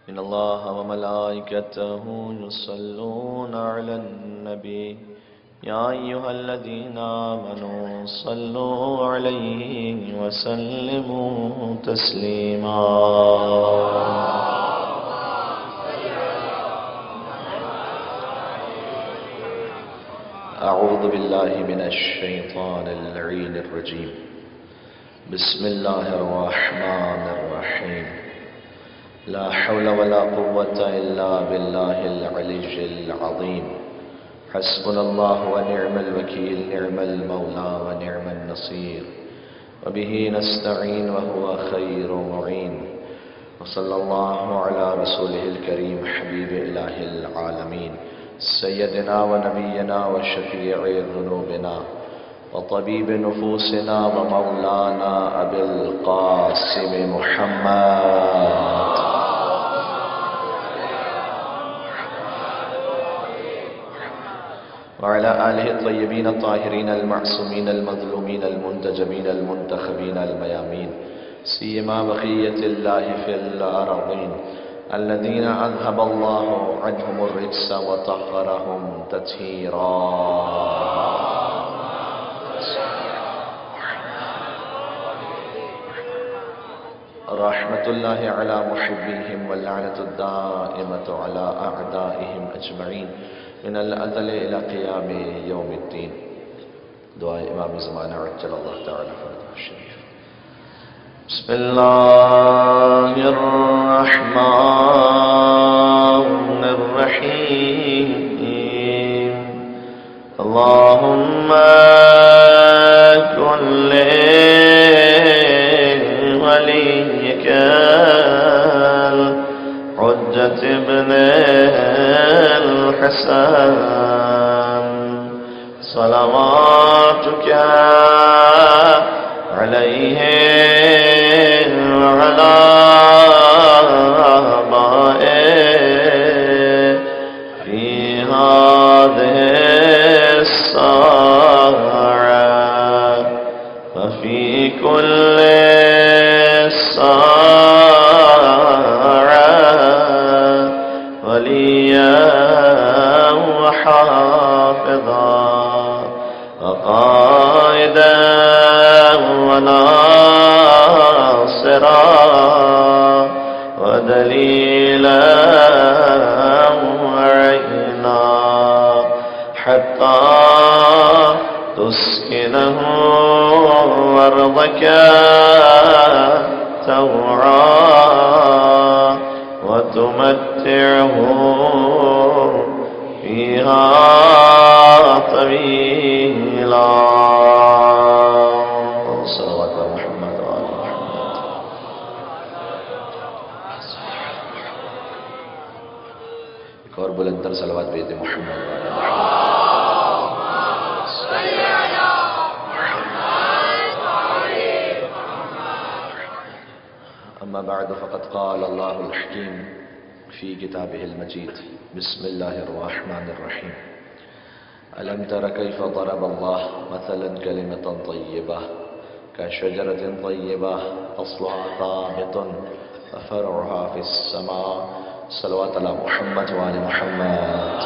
إن الله وملائكته يصلون على النبي يا أيها الذين آمنوا صلوا عليه وسلموا تسليما أعوذ بالله من الشيطان اللعين الرجيم بسم الله الرحمن الرحيم لا حول ولا قوة إلا بالله العلي العظيم حسبنا الله ونعم الوكيل نعم المولى ونعم النصير وبه نستعين وهو خير معين وصلى الله على رسوله الكريم حبيب إله العالمين سيدنا ونبينا وشفيع ذنوبنا وطبيب نفوسنا ومولانا أبي القاسم محمد وعلى آله الطيبين الطاهرين المعصومين المظلومين المنتجبين المنتخبين الميامين سيما بقية الله في الأرضين الذين أذهب الله عنهم الرجس وطهرهم تطهيرا رحمة الله على محبيهم واللعنة الدائمة على أعدائهم أجمعين من الأزل إلى قيام يوم الدين دعاء إمام زمان عجل الله تعالى فرجه الشريف بسم الله الرحمن الرحيم اللهم كن لوليك الحجة ابن الحسن صلواتك عليه وعلى آبائه في هذه الساعة وفي كل ساعة وليا وحافظا وقائدا وناصرا ودليلا وعينا حتى تسكنه أرضك توعا وتمتعه فيها طويلا صلوات محمد وآل محمد ایک اور بلندر صلوات بید محمد وآل محمد أما بعد فقد قال الله الحكيم في كتابه المجيد بسم الله الرحمن الرحيم ألم تر كيف ضرب الله مثلا كلمة طيبة كشجرة طيبة أصلها ثابت وفرعها في السماء صلوات على محمد وآل محمد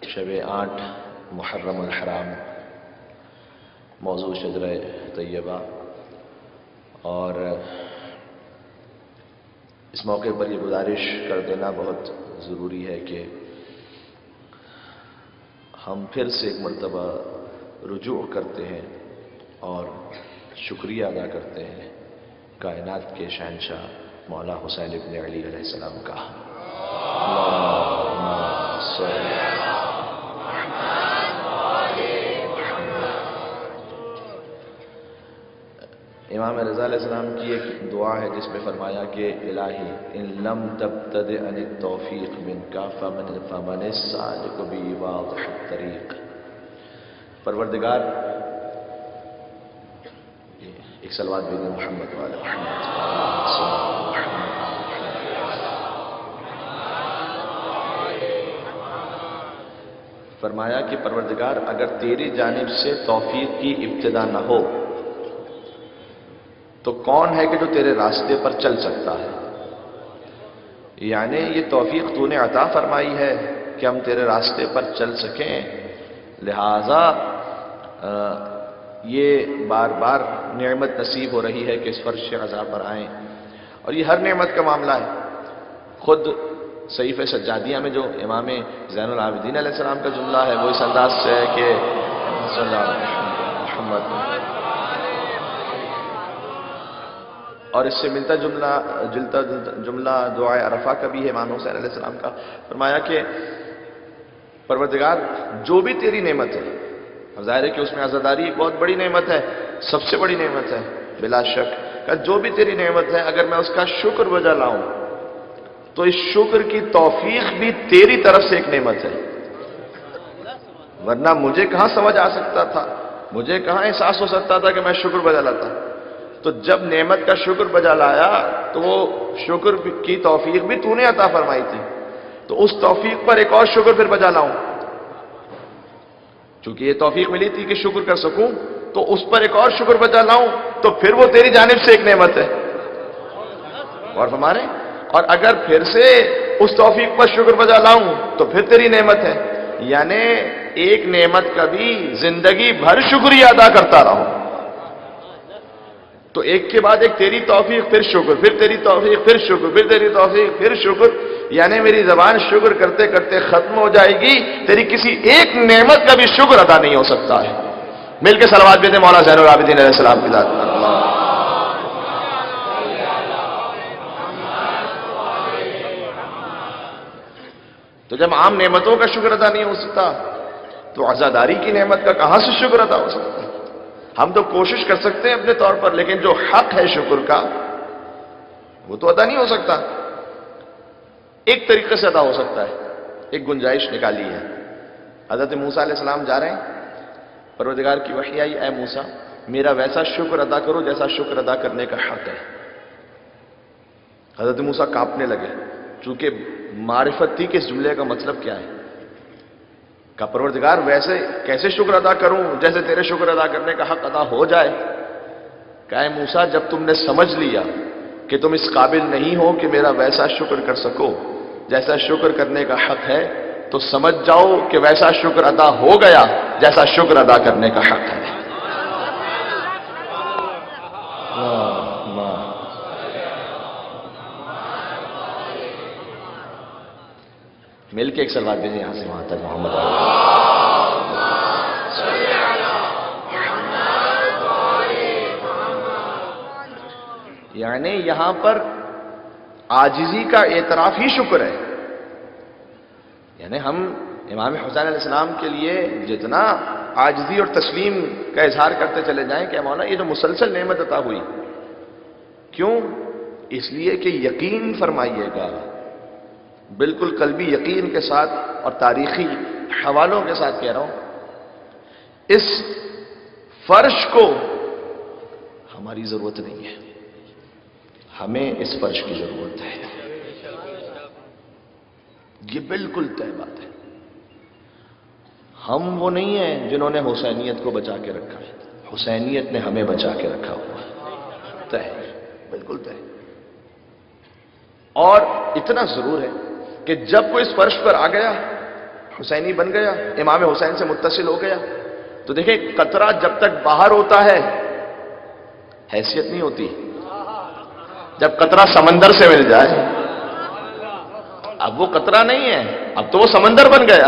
شب 8 محرم الحرام موضوع شجرہ طیبہ اور اس موقع پر یہ گزارش کر دینا بہت ضروری ہے کہ ہم پھر سے ایک مرتبہ رجوع کرتے ہیں اور شکریہ ادا کرتے ہیں کائنات کے شہنشاہ مولا حسین ابن علی علیہ السلام کا اللہم صلی امام رضا علیہ السلام کی ایک دعا ہے جس میں فرمایا کہ الہی ان لم تبتدئ عن التوفیق منک فمن السالک بی واضح الطریق پروردگار ایک صلوات بھی محمد والے محمد فرمایا کہ پروردگار اگر تیری جانب سے توفیق کی ابتدا نہ ہو تو کون ہے کہ جو تیرے راستے پر چل سکتا ہے؟ یعنی یہ توفیق تو نے عطا فرمائی ہے کہ ہم تیرے راستے پر چل سکیں، لہذا یہ بار بار نعمت نصیب ہو رہی ہے کہ اس فرش عذاب پر آئیں، اور یہ ہر نعمت کا معاملہ ہے۔ خود صحیفہ سجادیہ میں جو امام زین العابدین علیہ السلام کا جملہ ہے وہ اس انداز سے ہے کہ صلی اللہ علیہ محمد، اور اس سے ملتا جملہ دعائے عرفہ کا بھی ہے امام حسین علیہ السلام کا۔ فرمایا کہ پروردگار جو بھی تیری نعمت ہے، اور ظاہر ہے کہ اس میں عزاداری ایک بہت بڑی نعمت ہے، سب سے بڑی نعمت ہے بلا شک، کہ جو بھی تیری نعمت ہے اگر میں اس کا شکر بجا لاؤں تو اس شکر کی توفیق بھی تیری طرف سے ایک نعمت ہے، ورنہ مجھے کہاں سمجھ آ سکتا تھا، مجھے کہاں احساس ہو سکتا تھا کہ میں شکر بجا لاتا۔ تو جب نعمت کا شکر بجا لایا تو وہ شکر کی توفیق بھی تو نے عطا فرمائی تھی، تو اس توفیق پر ایک اور شکر پھر بجا لاؤں، چونکہ یہ توفیق ملی تھی کہ شکر کر سکوں، تو اس پر ایک اور شکر بجا لاؤں تو پھر وہ تیری جانب سے ایک نعمت ہے۔ اور ہمارے اور اگر پھر سے اس توفیق پر شکر بجا لاؤں تو پھر تیری نعمت ہے، یعنی ایک نعمت کا بھی زندگی بھر شکریہ ادا کرتا رہوں، تو ایک کے بعد ایک تیری توفیق پھر شکر، پھر تیری توفیق پھر شکر، پھر تیری توفیق پھر شکر، یعنی میری زبان شکر کرتے کرتے ختم ہو جائے گی، تیری کسی ایک نعمت کا بھی شکر ادا نہیں ہو سکتا ہے۔ مل کے صلوات بھیجیں مولا زین العابدین علیہ السلام کی ذات پر۔ تو جب عام نعمتوں کا شکر ادا نہیں ہو سکتا تو عزاداری کی نعمت کا کہاں سے شکر ادا ہو سکتا ہے؟ ہم تو کوشش کر سکتے ہیں اپنے طور پر، لیکن جو حق ہے شکر کا وہ تو ادا نہیں ہو سکتا۔ ایک طریقے سے ادا ہو سکتا ہے، ایک گنجائش نکالی ہے۔ حضرت موسیٰ علیہ السلام جا رہے ہیں، پروردگار کی وحی آئی، اے موسیٰ میرا ویسا شکر ادا کرو جیسا شکر ادا کرنے کا حق ہے۔ حضرت موسیٰ کانپنے لگے، چونکہ معرفت تھی کہ اس جملے کا مطلب کیا ہے۔ کہ پروردگار ویسے کیسے شکر ادا کروں جیسے تیرے شکر ادا کرنے کا حق ادا ہو جائے۔ کہ اے موسیٰ جب تم نے سمجھ لیا کہ تم اس قابل نہیں ہو کہ میرا ویسا شکر کر سکو جیسا شکر کرنے کا حق ہے، تو سمجھ جاؤ کہ ویسا شکر ادا ہو گیا جیسا شکر ادا کرنے کا حق ہے۔ مل کے ایک صلوات بھیجیں یہاں سے وہاں تک محمد یعنی یہاں پر عاجزی کا اعتراف ہی شکر ہے۔ یعنی ہم امام حسین علیہ السلام کے لیے جتنا عاجزی اور تسلیم کا اظہار کرتے چلے جائیں کہ مولا یہ جو مسلسل نعمت عطا ہوئی، کیوں؟ اس لیے کہ یقین فرمائیے گا، بالکل قلبی یقین کے ساتھ اور تاریخی حوالوں کے ساتھ کہہ رہا ہوں، اس فرش کو ہماری ضرورت نہیں ہے، ہمیں اس فرش کی ضرورت ہے۔ یہ بالکل طے بات ہے۔ ہم وہ نہیں ہیں جنہوں نے حسینیت کو بچا کے رکھا ہے، حسینیت نے ہمیں بچا کے رکھا ہوا ہے، طے، بالکل طے۔ اور اتنا ضرور ہے کہ جب کوئی اس فرش پر آ گیا، حسینی بن گیا، امام حسین سے متصل ہو گیا، تو دیکھیں قطرہ جب تک باہر ہوتا ہے حیثیت نہیں ہوتی، جب قطرہ سمندر سے مل جائے اب وہ قطرہ نہیں ہے، اب تو وہ سمندر بن گیا،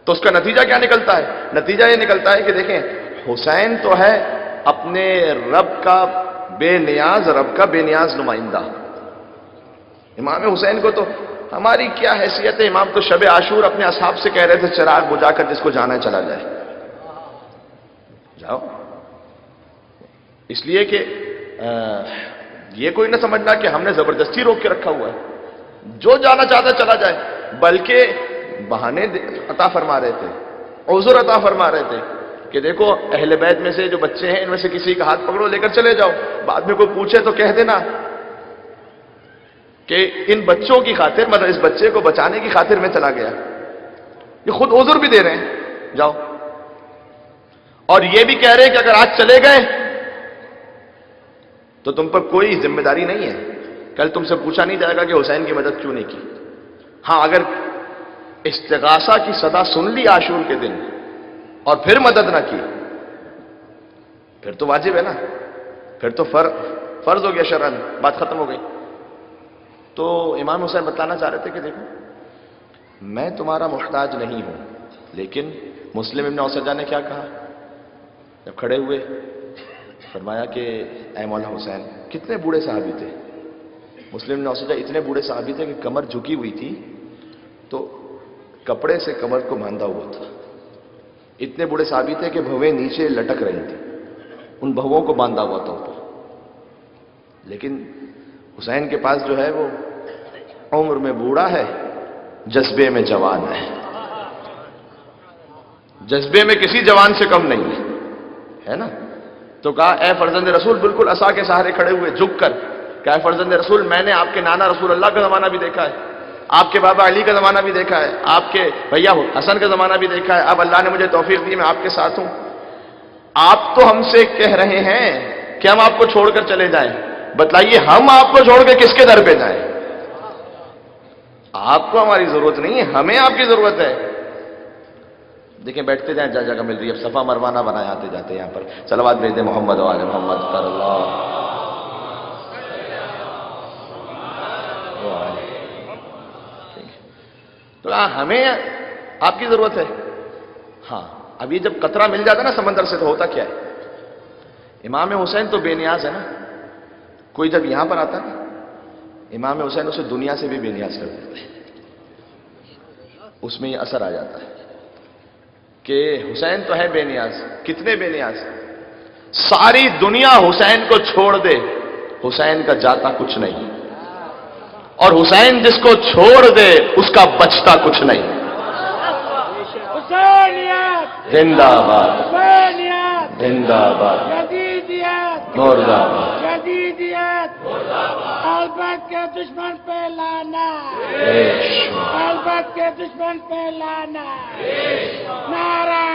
تو اس کا نتیجہ کیا نکلتا ہے؟ نتیجہ یہ نکلتا ہے کہ دیکھیں حسین تو ہے اپنے رب کا بے نیاز نمائندہ۔ امام حسین کو تو ہماری کیا حیثیت ہے؟ امام تو شب عاشور اپنے اصحاب سے کہہ رہے تھے چراغ بجھا کر جس کو جانا ہے چلا جائے، جاؤ۔ اس لیے کہ یہ کوئی نہ سمجھنا کہ ہم نے زبردستی روک کے رکھا ہوا ہے، جو جانا چاہتا چلا جائے، بلکہ بہانے عطا فرما رہے تھے، عذر عطا فرما رہے تھے کہ دیکھو اہل بیت میں سے جو بچے ہیں ان میں سے کسی کا ہاتھ پکڑو لے کر چلے جاؤ، بعد میں کوئی پوچھے تو کہہ دینا کہ ان بچوں کی خاطر، مطلب اس بچے کو بچانے کی خاطر میں چلا گیا۔ یہ خود عذر بھی دے رہے ہیں جاؤ، اور یہ بھی کہہ رہے ہیں کہ اگر آج چلے گئے تو تم پر کوئی ذمہ داری نہیں ہے، کل تم سے پوچھا نہیں جائے گا کہ حسین کی مدد کیوں نہیں کی۔ ہاں اگر استغاثہ کی صدا سن لی عاشور کے دن اور پھر مدد نہ کی پھر تو واجب ہے نا، پھر تو فرض ہو گیا شرعاً، بات ختم ہو گئی۔ تو امام حسین بتانا چاہ رہے تھے کہ دیکھو میں تمہارا محتاج نہیں ہوں، لیکن مسلم ابن اوسجہ نے کیا کہا جب کھڑے ہوئے؟ فرمایا کہ اے مولا حسین، کتنے بوڑھے صحابی تھے، مسلم ابن اوسجہ اتنے بوڑھے صحابی تھے کہ کمر جھکی ہوئی تھی تو کپڑے سے کمر کو باندھا ہوا تھا، اتنے بوڑھے صحابی تھے کہ بھویں نیچے لٹک رہی تھی، ان بھووں کو باندھا ہوا تھا اوپر، لیکن حسین کے پاس جو ہے وہ عمر میں بوڑھا ہے، جذبے میں جوان ہے، جذبے میں کسی جوان سے کم نہیں ہے نا۔ تو کہا اے فرزند رسول، بالکل عصا کے سہارے کھڑے ہوئے جھک کر، کہ اے فرزند رسول میں نے آپ کے نانا رسول اللہ کا زمانہ بھی دیکھا ہے، آپ کے بابا علی کا زمانہ بھی دیکھا ہے، آپ کے بھیا حسن کا زمانہ بھی دیکھا ہے، اب اللہ نے مجھے توفیق دی میں آپ کے ساتھ ہوں۔ آپ تو ہم سے کہہ رہے ہیں کہ ہم آپ کو چھوڑ کر چلے جائیں، بتلائیے ہم آپ کو چھوڑ کے کس کے در پہ جائیں؟ آپ کو ہماری ضرورت نہیں ہے، ہمیں آپ کی ضرورت ہے۔ دیکھیں بیٹھتے جائیں، جہاں جگہ مل رہی ہے، اب صفا مروہ نہ بنائے آتے جاتے یہاں پر، صلوات بھیج دیں محمد و آل محمد صلی اللہ۔ تو ہمیں آپ کی ضرورت ہے۔ ہاں اب یہ جب قطرہ مل جاتا ہے نا سمندر سے تو ہوتا کیا ہے؟ امام حسین تو بے نیاز ہے نا، کوئی جب یہاں پر آتا ہے امام حسین اسے دنیا سے بھی بے نیاز کر دیتے ہیں، اس میں یہ اثر آ جاتا ہے کہ حسین تو ہے بے نیاز۔ کتنے بے نیاز؟ ساری دنیا حسین کو چھوڑ دے حسین کا جاتا کچھ نہیں، اور حسین جس کو چھوڑ دے اس کا بچتا کچھ نہیں۔ زندہ آباد، زندہ آباد، مرد آباد، البت کے دشمن پہ لانا، البت کے دشمن پہ لانا، نعرہ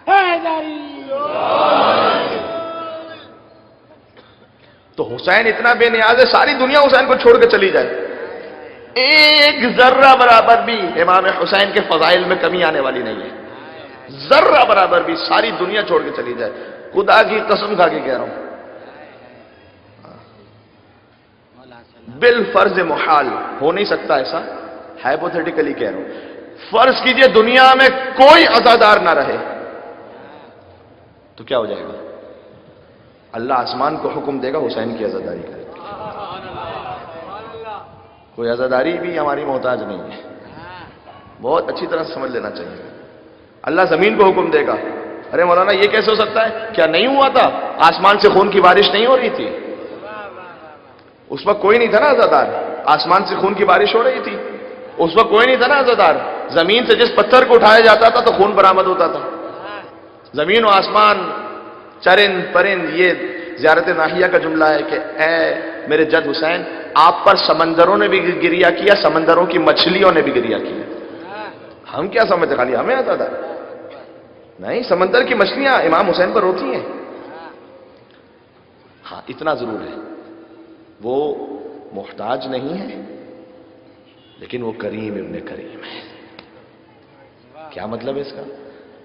حیدری۔ تو حسین اتنا بے نیاز ہے ساری دنیا حسین کو چھوڑ کے چلی جائے، ایک ذرہ برابر بھی امام حسین کے فضائل میں کمی آنے والی نہیں ہے، ذرہ برابر بھی ساری دنیا چھوڑ کے چلی جائے، خدا کی قسم کھا کے کہہ رہا ہوں، بالفرض محال ہو نہیں سکتا ایسا، ہائپوتھیٹیکلی کہہ رہا ہوں، فرض کیجئے دنیا میں کوئی عزادار نہ رہے تو کیا ہو جائے گا؟ اللہ آسمان کو حکم دے گا حسین کی عزاداری کرے، کوئی عزاداری بھی ہماری محتاج نہیں ہے، بہت اچھی طرح سمجھ لینا چاہیے۔ اللہ زمین کو حکم دے گا، ارے مولانا یہ کیسے ہو سکتا ہے؟ کیا نہیں ہوا تھا؟ آسمان سے خون کی بارش نہیں ہو رہی تھی؟ اس وقت کوئی نہیں تھا نا عزادار، آسمان سے خون کی بارش ہو رہی تھی، اس وقت کوئی نہیں تھا نا عزادار، زمین سے جس پتھر کو اٹھایا جاتا تھا تو خون برآمد ہوتا تھا۔ زمین و آسمان، چرند پرند، یہ زیارت ناحیہ کا جملہ ہے کہ اے میرے جد حسین، آپ پر سمندروں نے بھی گریہ کیا، سمندروں کی مچھلیوں نے بھی گریہ کیا۔ ہم کیا سمجھتے خالی ہمیں آتا تھا؟ نہیں، سمندر کی مچھلیاں امام حسین پر ہوتی ہیں۔ ہاں اتنا ضرور ہے وہ محتاج نہیں ہے، لیکن وہ کریم ابن کریم ہے۔ کیا مطلب ہے اس کا؟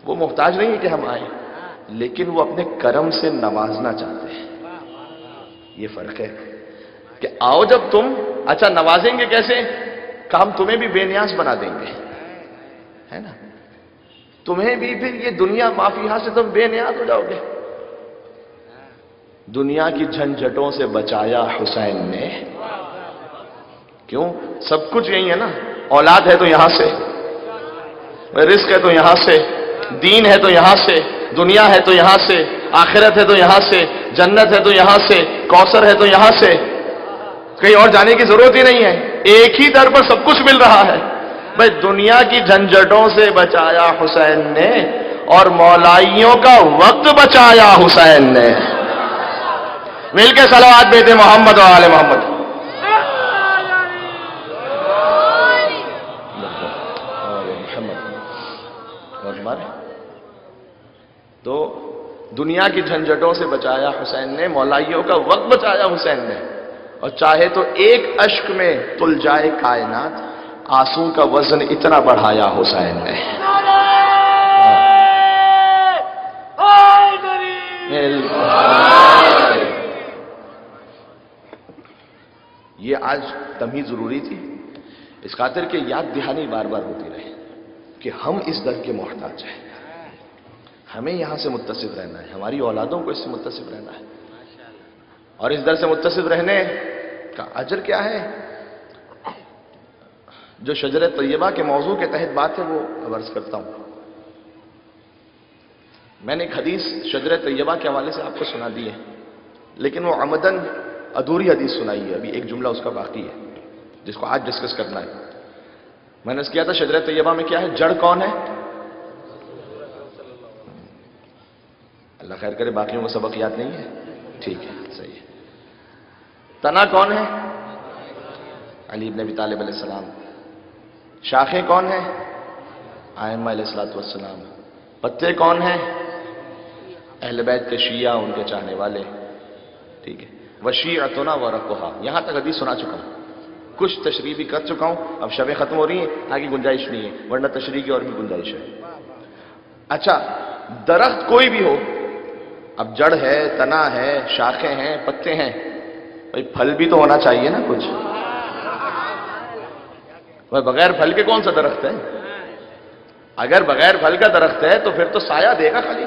وہ محتاج نہیں ہے کہ ہم آئیں، لیکن وہ اپنے کرم سے نوازنا چاہتے ہیں۔ یہ فرق ہے کہ آؤ جب تم، اچھا نوازیں گے کیسے؟ کہ ہم تمہیں بھی بے نیاز بنا دیں گے، ہے نا؟ تمہیں بھی پھر یہ دنیا مافیہا سے تم بے نیاز ہو جاؤ گے۔ دنیا کی جھنجھٹوں سے بچایا حسین نے، کیوں؟ سب کچھ یہی ہے نا، اولاد ہے تو یہاں سے، رزق ہے تو یہاں سے، دین ہے تو یہاں سے، دنیا ہے تو یہاں سے، آخرت ہے تو یہاں سے، جنت ہے تو یہاں سے، کوثر ہے تو یہاں سے، کہیں اور جانے کی ضرورت ہی نہیں ہے، ایک ہی در پر سب کچھ مل رہا ہے۔ بھائی دنیا کی جھنجھٹوں سے بچایا حسین نے، اور مولائیوں کا وقت بچایا حسین نے۔ مل کے صلوات بھیجتے محمد و آل محمد۔ محمد تو دنیا کی جھنجھٹوں سے بچایا حسین نے، مولائیوں کا وقت بچایا حسین نے، اور چاہے تو ایک اشک میں تل جائے کائنات، آنسو کا وزن اتنا بڑھایا حسین نے۔ یہ آج تمہید ضروری تھی، اس خاطر کہ یاد دہانی بار بار ہوتی رہے کہ ہم اس در کے محتاج ہیں، ہمیں یہاں سے متصف رہنا ہے، ہماری اولادوں کو اس سے متصف رہنا ہے، اور اس در سے متصف رہنے کا اجر کیا ہے؟ جو شجر طیبہ کے موضوع کے تحت بات ہے وہ عرض کرتا ہوں۔ میں نے ایک حدیث شجر طیبہ کے حوالے سے آپ کو سنا دی ہے، لیکن وہ عمدن ادھوری حدیث سنائی ہے، ابھی ایک جملہ اس کا باقی ہے جس کو آج ڈسکس کرنا ہے۔ میں نے اس کیا تھا شجر طیبہ میں کیا ہے، جڑ کون ہے؟ اللہ خیر کرے، باقیوں کو سبق یاد نہیں ہے، ٹھیک ہے، صحیح ہے۔ تنا کون ہے؟ علی بن ابی طالب علیہ السلام۔ شاخیں کون ہیں؟ ائمہ علیہ الصلوۃ والسلام۔ پتے کون ہیں؟ اہل بیت کے شیعہ، ان کے چاہنے والے، ٹھیک ہے۔ وشیعتنا ورقھا، یہاں تک حدیث سنا چکا ہوں، کچھ تشریح بھی کر چکا ہوں، اب شبیں ختم ہو رہی ہیں، آگے گنجائش نہیں ہے، ورنہ تشریح کی اور بھی گنجائش ہے۔ اچھا، درخت کوئی بھی ہو، اب جڑ ہے، تنا ہے، شاخیں ہیں، پتے ہیں، بھائی پھل بھی تو ہونا چاہیے نا کچھ۔ بغیر پھل کے کون سا درخت ہے؟ اگر بغیر پھل کا درخت ہے تو پھر تو سایہ دے گا خالی،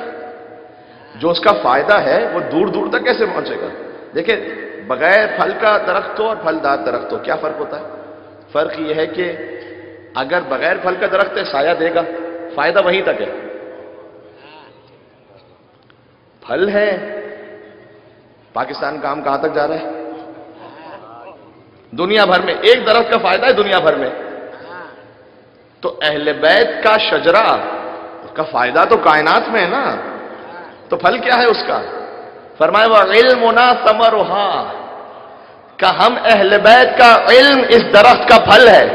جو اس کا فائدہ ہے وہ دور دور تک کیسے پہنچے گا؟ دیکھیں، بغیر پھل کا درخت ہو اور پھلدار درخت ہو، کیا فرق ہوتا ہے؟ فرق یہ ہے کہ اگر بغیر پھل کا درخت ہے سایہ دے گا، فائدہ وہیں تک ہے۔ پھل ہے، پاکستان کا آم کہاں تک جا رہا ہے؟ دنیا بھر میں ایک درخت کا فائدہ ہے دنیا بھر میں، تو اہل بیت کا شجرہ، اس کا فائدہ تو کائنات میں ہے نا، تو پھل کیا ہے اس کا؟ فرمایا وَعِلْمُنَا ثَمَرُهَا، کہ ہم اہل بیت کا علم اس درخت کا پھل ہے۔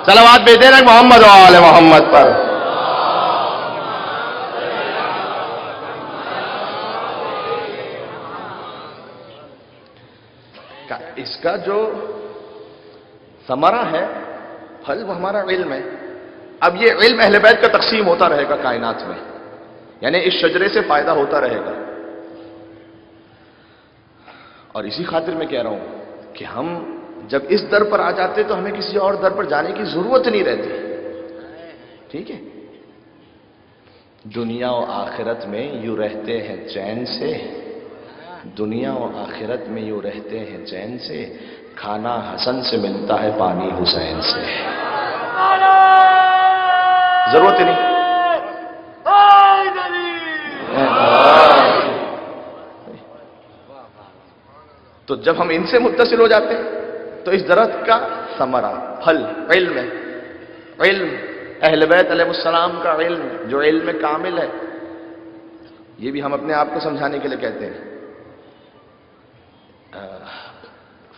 صلوات بھیجیں نا محمد و آل محمد پر۔ اس کا جو ثمرہ ہے، پھل، وہ ہمارا علم ہے۔ اب یہ علم اہل بیت کا تقسیم ہوتا رہے گا کائنات میں، یعنی اس شجرے سے فائدہ ہوتا رہے گا۔ اور اسی خاطر میں کہہ رہا ہوں کہ ہم جب اس در پر آ جاتے تو ہمیں کسی اور در پر جانے کی ضرورت نہیں رہتی، ٹھیک ہے؟ دنیا و آخرت میں یوں رہتے ہیں چین سے، دنیا و آخرت میں یوں رہتے ہیں چین سے، کھانا حسن سے ملتا ہے پانی حسین سے۔ ضرورت ہی نہیں۔ تو جب ہم ان سے متصل ہو جاتے ہیں تو اس درخت کا ثمرہ، پھل، علم ہے۔ علم اہل بیت علیہ السلام کا علم، جو علم کامل ہے، یہ بھی ہم اپنے آپ کو سمجھانے کے لیے کہتے ہیں۔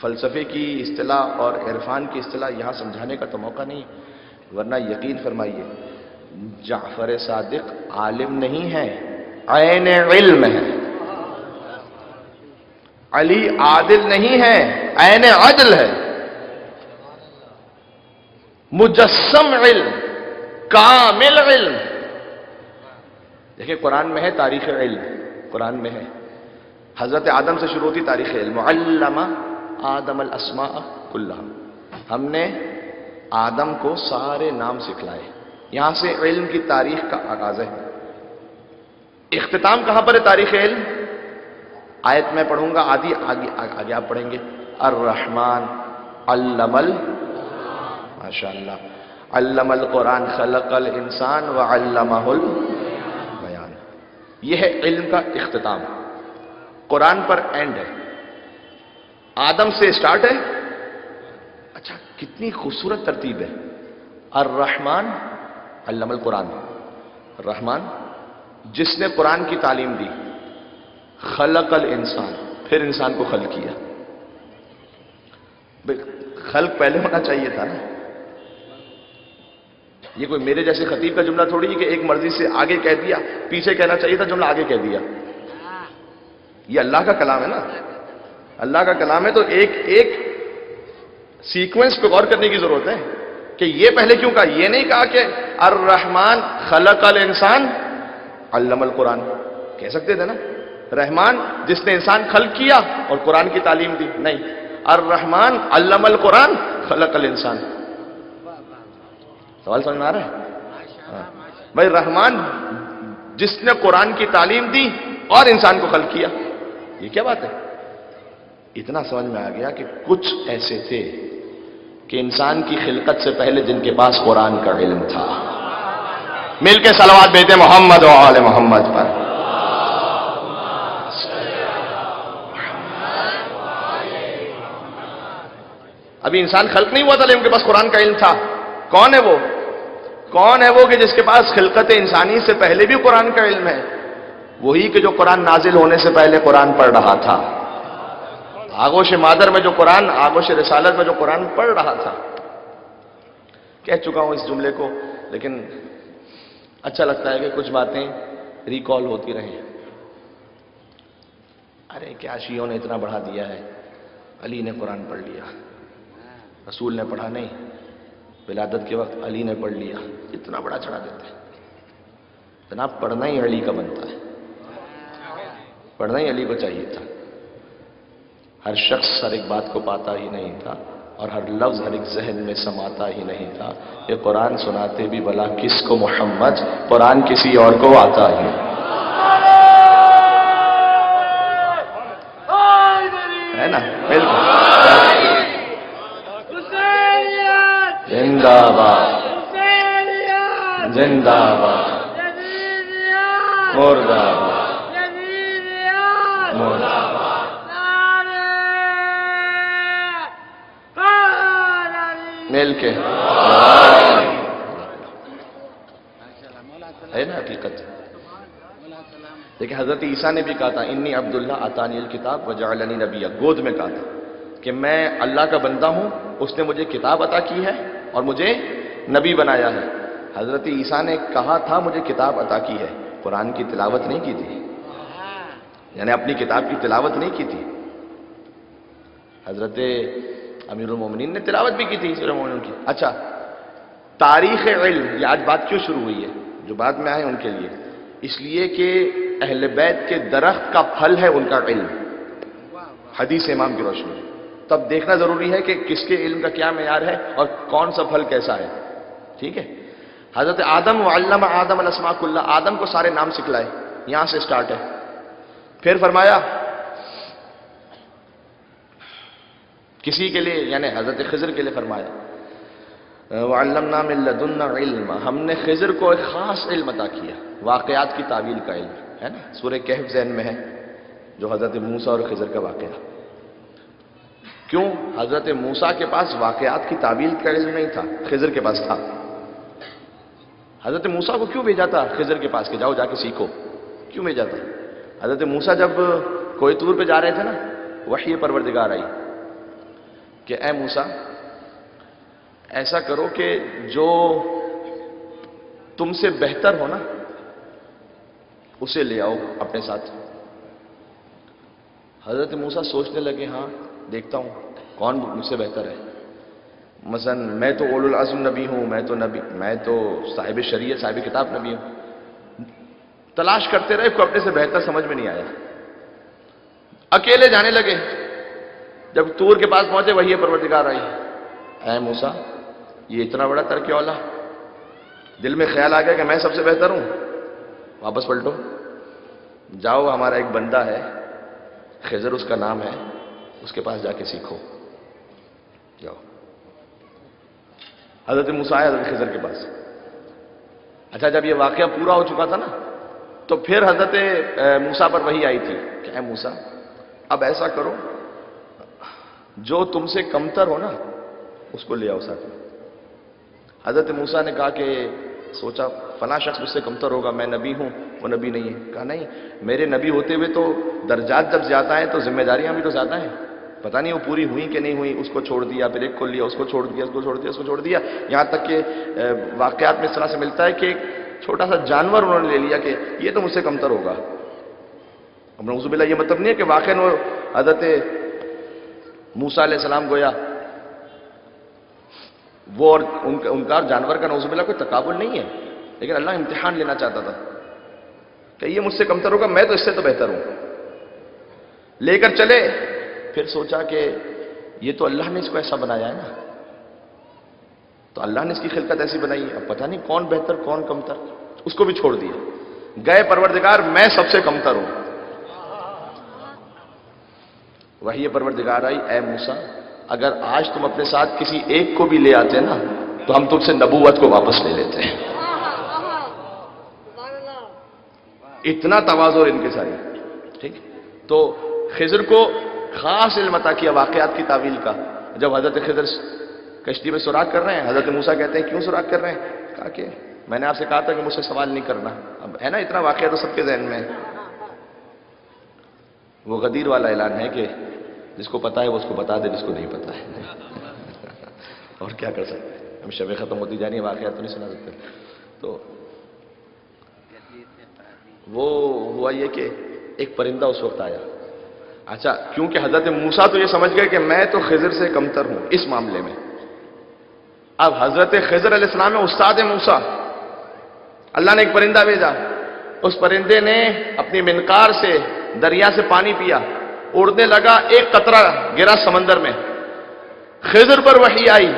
فلسفے کی اصطلاح اور عرفان کی اصطلاح یہاں سمجھانے کا تو موقع نہیں، ورنہ یقین فرمائیے جعفر صادق عالم نہیں ہے، عین علم ہے۔ علی عادل نہیں ہے، عین عدل ہے۔ مجسم علم، کامل علم۔ دیکھیں قرآن میں ہے تاریخ علم، قرآن میں ہے حضرت آدم سے شروع ہوتی تاریخ علم، علم آدم الاسماء کلھا، ہم نے آدم کو سارے نام سکھلائے، یہاں سے علم کی تاریخ کا آغاز ہے۔ اختتام کہاں پر ہے تاریخ علم؟ آیت میں پڑھوں گا، آگے آپ پڑھیں گے، الرحمن علم ماشاء اللہ، علم القرآن خلق الانسان وعلمہ البیان۔ یہ ہے علم کا اختتام، قرآن پر اینڈ ہے، آدم سے سٹارٹ ہے۔ اچھا کتنی خوبصورت ترتیب ہے، الرحمن علم القرآن، الرحمن جس نے قرآن کی تعلیم دی، خلق الانسان پھر انسان کو خلق کیا۔ خلق پہلے ہونا چاہیے تھا نا، یہ کوئی میرے جیسے خطیب کا جملہ تھوڑی ہے کہ ایک مرضی سے آگے کہہ دیا، پیچھے کہنا چاہیے تھا، جملہ آگے کہہ دیا. یہ اللہ کا کلام ہے نا، اللہ کا کلام ہے، تو ایک ایک سیکوینس پہ غور کرنے کی ضرورت ہے کہ یہ پہلے کیوں کہا. یہ نہیں کہا کہ الرحمن خلق الانسان علم القرآن. کہہ سکتے تھے نا رحمان جس نے انسان خلق کیا اور قرآن کی تعلیم دی. نہیں، الرحمن علم القرآن خلق الانسان. سوال سمجھ میں آ رہا ہے؟ بھائی رحمان جس نے قرآن کی تعلیم دی اور انسان کو خلق کیا، یہ کیا بات ہے؟ اتنا سمجھ میں آ گیا کہ کچھ ایسے تھے کہ انسان کی خلقت سے پہلے جن کے پاس قرآن کا علم تھا. مل کے صلوات بھیجتے محمد و آل محمد پر. ابھی انسان خلق نہیں ہوا تھا لیکن ان کے پاس قرآن کا علم تھا. کون ہے وہ؟ کون ہے وہ کہ جس کے پاس خلقت انسانی سے پہلے بھی قرآن کا علم ہے؟ وہی کہ جو قرآن نازل ہونے سے پہلے قرآن پڑھ رہا تھا. آغوش مادر میں جو قرآن، آغوش رسالت میں جو قرآن پڑھ رہا تھا. کہہ چکا ہوں اس جملے کو، لیکن اچھا لگتا ہے کہ کچھ باتیں ریکال ہوتی رہیں. ارے کیا شیعوں نے اتنا بڑھا دیا ہے، علی نے قرآن پڑھ لیا، رسول نے پڑھا نہیں، ولادت کے وقت علی نے پڑھ لیا. اتنا بڑا چڑھا دیتے ہیں. جناب پڑھنا ہی علی کا بنتا ہے، پڑھنا ہی علی کو چاہیے تھا. ہر شخص ہر ایک بات کو پاتا ہی نہیں تھا اور ہر لفظ ہر ایک ذہن میں سماتا ہی نہیں تھا. یہ قرآن سناتے بھی بلا کس کو محمد، قرآن کسی اور کو آتا ہی. ہے نا؟ بالکل. زندہ باد، زندہ باد، مردہ باد، مردہ باد. مل کے ہے نا حقیقت. دیکھیں حضرت عیسیٰ نے بھی کہا تھا انی عبداللہ آتانی الکتاب وجعلنی نبیا. گود میں کہا تھا کہ میں اللہ کا بندہ ہوں، اس نے مجھے کتاب عطا کی ہے اور مجھے نبی بنایا ہے. حضرت عیسیٰ نے کہا تھا مجھے کتاب عطا کی ہے، قرآن کی تلاوت نہیں کی تھی، یعنی اپنی کتاب کی تلاوت نہیں کی تھی. حضرت امیر المومنین نے تلاوت بھی کی تھی سورہ مومنون کی. اچھا، تاریخ علم، یہ آج بات کیوں شروع ہوئی ہے؟ جو بعد میں آئے ان کے لیے، اس لیے کہ اہل بیت کے درخت کا پھل ہے ان کا علم، حدیث امام کی روشنی. تب دیکھنا ضروری ہے کہ کس کے علم کا کیا معیار ہے اور کون سا پھل کیسا ہے. ٹھیک ہے. حضرت آدم وعلم آدم الاسماء کلھا، آدم کو سارے نام سکھلائے، یہاں سے سٹارٹ ہے. پھر فرمایا کسی کے لیے، یعنی حضرت خضر کے لیے فرمایا وعلمنا من لدنا علما، ہم نے خضر کو ایک خاص علم عطا کیا، واقعات کی تعویل کا علم ہے نا. سورہ کہف ذہن میں ہے جو حضرت موسیٰ اور خضر کا واقعہ. کیوں؟ حضرت موسیٰ کے پاس واقعات کی تعویل کا علم نہیں تھا، خضر کے پاس تھا. حضرت موسیٰ کو کیوں بھیجا تھا خضر کے پاس کہ جاؤ جا کے سیکھو؟ کیوں بھیجا تھا؟ حضرت موسیٰ جب کوئی طور پہ جا رہے تھے نا، وحی پروردگار آئی کہ اے موسیٰ ایسا کرو کہ جو تم سے بہتر ہو نا اسے لے آؤ اپنے ساتھ. حضرت موسیٰ سوچنے لگے ہاں دیکھتا ہوں کون مجھ سے بہتر ہے. مثلا میں تو اولو العزم نبی ہوں، میں تو صاحب شریعت صاحب کتاب نبی ہوں. تلاش کرتے رہے، کوئی اپنے سے بہتر سمجھ میں نہیں آیا. اکیلے جانے لگے. جب طور کے پاس پہنچے وحی پروردگار آئی، اے موسیٰ یہ اتنا بڑا ترک اولا، دل میں خیال آ گیا کہ میں سب سے بہتر ہوں. واپس پلٹو، جاؤ ہمارا ایک بندہ ہے خضر اس کا نام ہے، اس کے پاس جا کے سیکھو. جاؤ. حضرت موسیٰ آئے حضرت خضر کے پاس. اچھا جب یہ واقعہ پورا ہو چکا تھا نا تو پھر حضرت موسیٰ پر وحی آئی تھی کہ اے موسیٰ اب ایسا کرو جو تم سے کمتر ہو نا اس کو لے آؤ ساتھ میں. حضرت موسیٰ نے کہا کہ سوچا فلاں شخص مجھ سے کمتر ہوگا، میں نبی ہوں وہ نبی نہیں ہے. کہا نہیں، میرے نبی ہوتے ہوئے تو درجات جب زیادہ ہیں تو ذمہ داریاں بھی تو زیادہ ہیں. پتہ نہیں وہ پوری ہوئی کہ نہیں ہوئی، اس کو چھوڑ دیا، پھر ایک کو لیا، اس کو چھوڑ دیا، اس کو چھوڑ دیا، اس کو چھوڑ دیا، یہاں تک کہ واقعات میں اس طرح سے ملتا ہے کہ ایک چھوٹا سا جانور انہوں نے لے لیا کہ یہ تو مجھ سے کمتر ہوگا۔ اب نعوذ باللہ یہ مطلب نہیں ہے کہ واقعاً وہ حضرت موسیٰ علیہ السلام گویا وہ اور ان کا جانور کا نعوذ باللہ کوئی تقابل نہیں ہے، لیکن اللہ امتحان لینا چاہتا تھا کہ یہ مجھ سے کمتر ہوگا، میں تو اس سے تو بہتر ہوں۔ لے کر چلے، پھر سوچا کہ یہ تو اللہ نے اس کو ایسا بنایا ہے نا، تو اللہ نے اس کی خلقت ایسی بنائی ہے، اب پتہ نہیں کون بہتر کون کمتر، اس کو بھی چھوڑ دیا۔ گئے پروردگار میں سب سے کمتر ہوں۔ وہی پروردگار آئی، اے موسیٰ اگر آج تم اپنے ساتھ کسی ایک کو بھی لے آتے نا تو ہم تم سے نبوت کو واپس لے لیتے ہیں۔ اتنا تواضع ان کے ساتھ، ٹھیک۔ تو خضر کو خاص علم عطا کیا واقعات کی تعویل کا۔ جب حضرت خضر کشتی میں سوراخ کر رہے ہیں، حضرت موسیٰ کہتے ہیں کیوں سوراخ کر رہے ہیں؟ کہا کہ میں نے آپ سے کہا تھا کہ مجھ سے سوال نہیں کرنا۔ اب ہے نا اتنا واقعہ تو سب کے ذہن میں ہے۔ وہ غدیر والا اعلان ہے کہ جس کو پتا ہے وہ اس کو بتا دے، جس کو نہیں پتا ہے اور کیا کر سکتے ہیں، ہم شبیں ختم ہوتی جا رہی ہیں، واقعات تو نہیں سنا سکتے۔ تو وہ ہوا یہ کہ ایک پرندہ اس وقت آیا۔ اچھا، کیونکہ حضرت موسیٰ تو یہ سمجھ گئے کہ میں تو خضر سے کمتر ہوں اس معاملے میں۔ اب حضرت خضر علیہ السلام میں استاد موسیٰ، اللہ نے ایک پرندہ بھیجا، اس پرندے نے اپنی منقار سے دریا سے پانی پیا، اڑنے لگا، ایک قطرہ گرا سمندر میں۔ خضر پر وحی آئی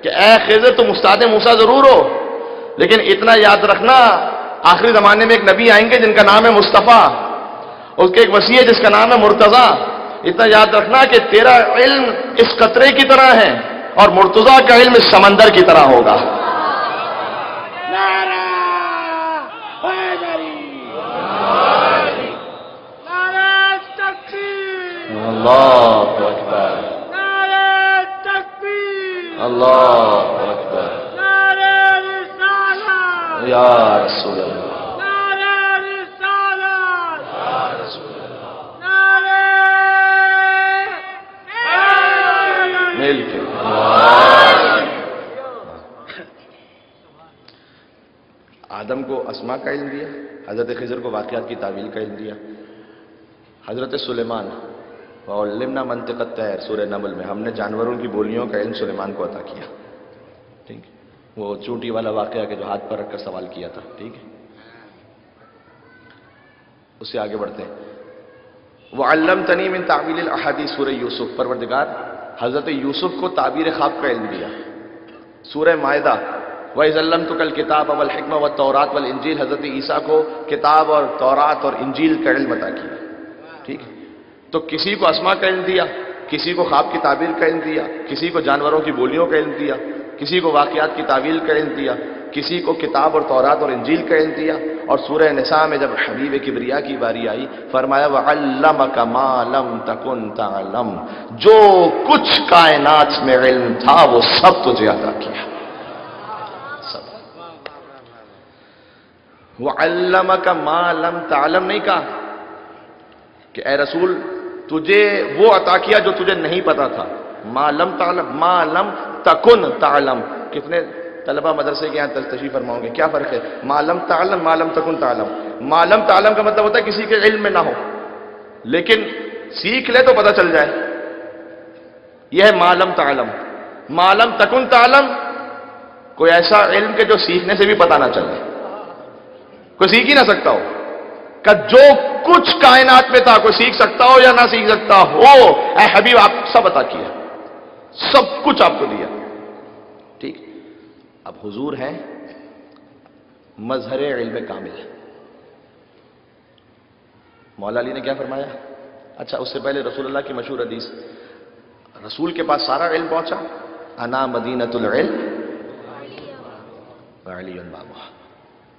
کہ اے خضر تم استاد موسیٰ ضرور ہو، لیکن اتنا یاد رکھنا آخری زمانے میں ایک نبی آئیں گے جن کا نام ہے مصطفیٰ، اس کے ایک وصی ہے جس کا نام ہے مرتضیٰ۔ اتنا یاد رکھنا کہ تیرا علم اس قطرے کی طرح ہے اور مرتضیٰ کا علم اس سمندر کی طرح ہوگا۔ نعرہ حیدری، نعرہ تکبیر، اللہ اکبر، نعرہ تکبیر، اللہ اکبر، نعرہ رسالت، یا رسول اللہ، نعرہ رسالت، نعرہ حیدری۔ مل کے آدم کو اسماء کا علم دیا، حضرت خضر کو واقعات کی تعویل کا علم دیا۔ حضرت سلیمان وعلمنا منطق الطیر سورہ نمل میں ہم نے جانوروں کی بولیوں کا علم سلیمان کو عطا کیا، ٹھیک۔ وہ چونٹی والا واقعہ کہ جو ہاتھ پر رکھ کر سوال کیا تھا، ٹھیک ہے۔ اس سے آگے بڑھتے ہیں۔ وعلمتنی من تعویل الاحادیث سورہ یوسف، پروردگار حضرت یوسف کو تعبیر خواب کا علم دیا۔ سورہ مائدہ وَإِذْ عَلَّمْتُكَ الْكِتَابَ وَالْحِكْمَةَ وَالتَّوْرَاةَ وَالْإِنْجِيلَ، حضرت عیسیٰ کو کتاب اور تورات اور انجیل کا علم عطا کیا، ٹھیک ہے۔ تو کسی کو اسماء کا علم دیا، کسی کو خواب کی تعبیر کا علم دیا، کسی کو جانوروں کی بولیوں کا علم دیا، کسی کو واقعات کی تعویل کا علم دیا، کسی کو کتاب اور تورات اور انجیل کا علم دیا۔ اور سورہ نساء میں جب حبیب کبریا کی باری آئی فرمایا وَعَلَّمَكَ مَا لَمْ تَكُنْ تَعْلَمْ، جو کچھ کائنات میں علم تھا وہ سب تجھے عطا کیا، سب۔ وَعَلَّمَكَ مَا لَمْ تَعْلَمْ نہیں کہا کہ اے رسول تجھے وہ عطا کیا جو تجھے نہیں پتا تھا، ما لم تعلم ما لم تکن تعلم۔ کتنے طلبہ مدرسے کے یہاں تشریف فرماؤں گے، کیا فرق ہے ما لم تعلم ما لم تکن تعلم؟ ما لم تعلم کا مطلب ہوتا ہے کسی کے علم میں نہ ہو لیکن سیکھ لے تو پتہ چل جائے، یہ ہے ما لم تعلم۔ ما لم تکن تعلم کوئی ایسا علم کہ جو سیکھنے سے بھی پتہ نہ چلے، کوئی سیکھ ہی نہ سکتا ہو، کہ جو کچھ کائنات میں تھا کوئی سیکھ سکتا ہو یا نہ سیکھ سکتا ہو، اے حبیب آپ سب عطا کیا، سب کچھ آپ کو دیا، ٹھیک۔ اب حضور ہیں مظہر علم کامل۔ مولا علی نے کیا فرمایا؟ اچھا اس سے پہلے رسول اللہ کی مشہور حدیث، رسول کے پاس سارا علم پہنچا، انا مدینۃ العلم وعلی بابها،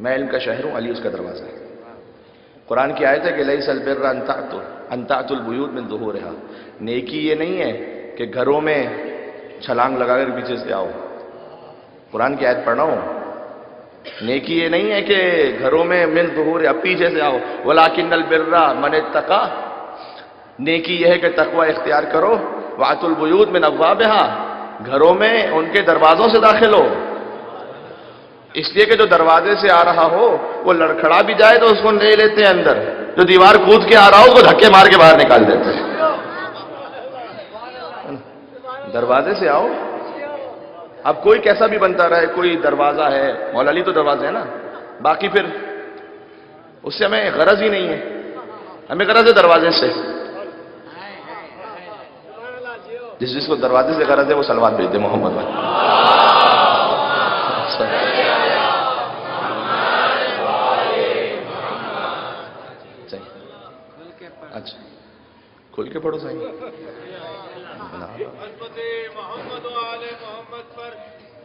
میں علم کا شہر ہوں، علی اس کا دروازہ ہے۔ قرآن کی آیت ہے کہ لیس البر ان تأتوا البیوت من ظہورها، نیکی یہ نہیں ہے کہ گھروں میں چھلانگ لگا کر پیچھے سے آؤ، قرآن کی آیت پڑھ رہا ہوں، نیکی یہ نہیں ہے کہ گھروں میں من ظہورها پیچھے سے آؤ، ولکن البر من اتقى، نیکی یہ ہے کہ تقوی اختیار کرو وَأْتُوا الْبُيُوتَ مِنْ أَبْوَابِهَا، گھروں میں ان کے دروازوں سے داخل ہو، اس لیے کہ جو دروازے سے آ رہا ہو وہ لڑکھڑا بھی جائے تو اس کو لے لیتے ہیں اندر، جو دیوار کود کے آ رہا ہو اس کو دھکے مار کے باہر نکال دیتے ہیں۔ دروازے سے آؤ، اب کوئی کیسا بھی بنتا رہے، کوئی دروازہ ہے، مولا علی تو دروازے ہے نا، باقی پھر اس سے ہمیں غرض ہی نہیں ہے، ہمیں غرض ہے دروازے سے۔ جس کو دروازے سے غرض ہے وہ سلوات بھیج دے محمد بھائی۔ اچھا کھل کے پڑھو صحیح۔ محمد و آل محمد پر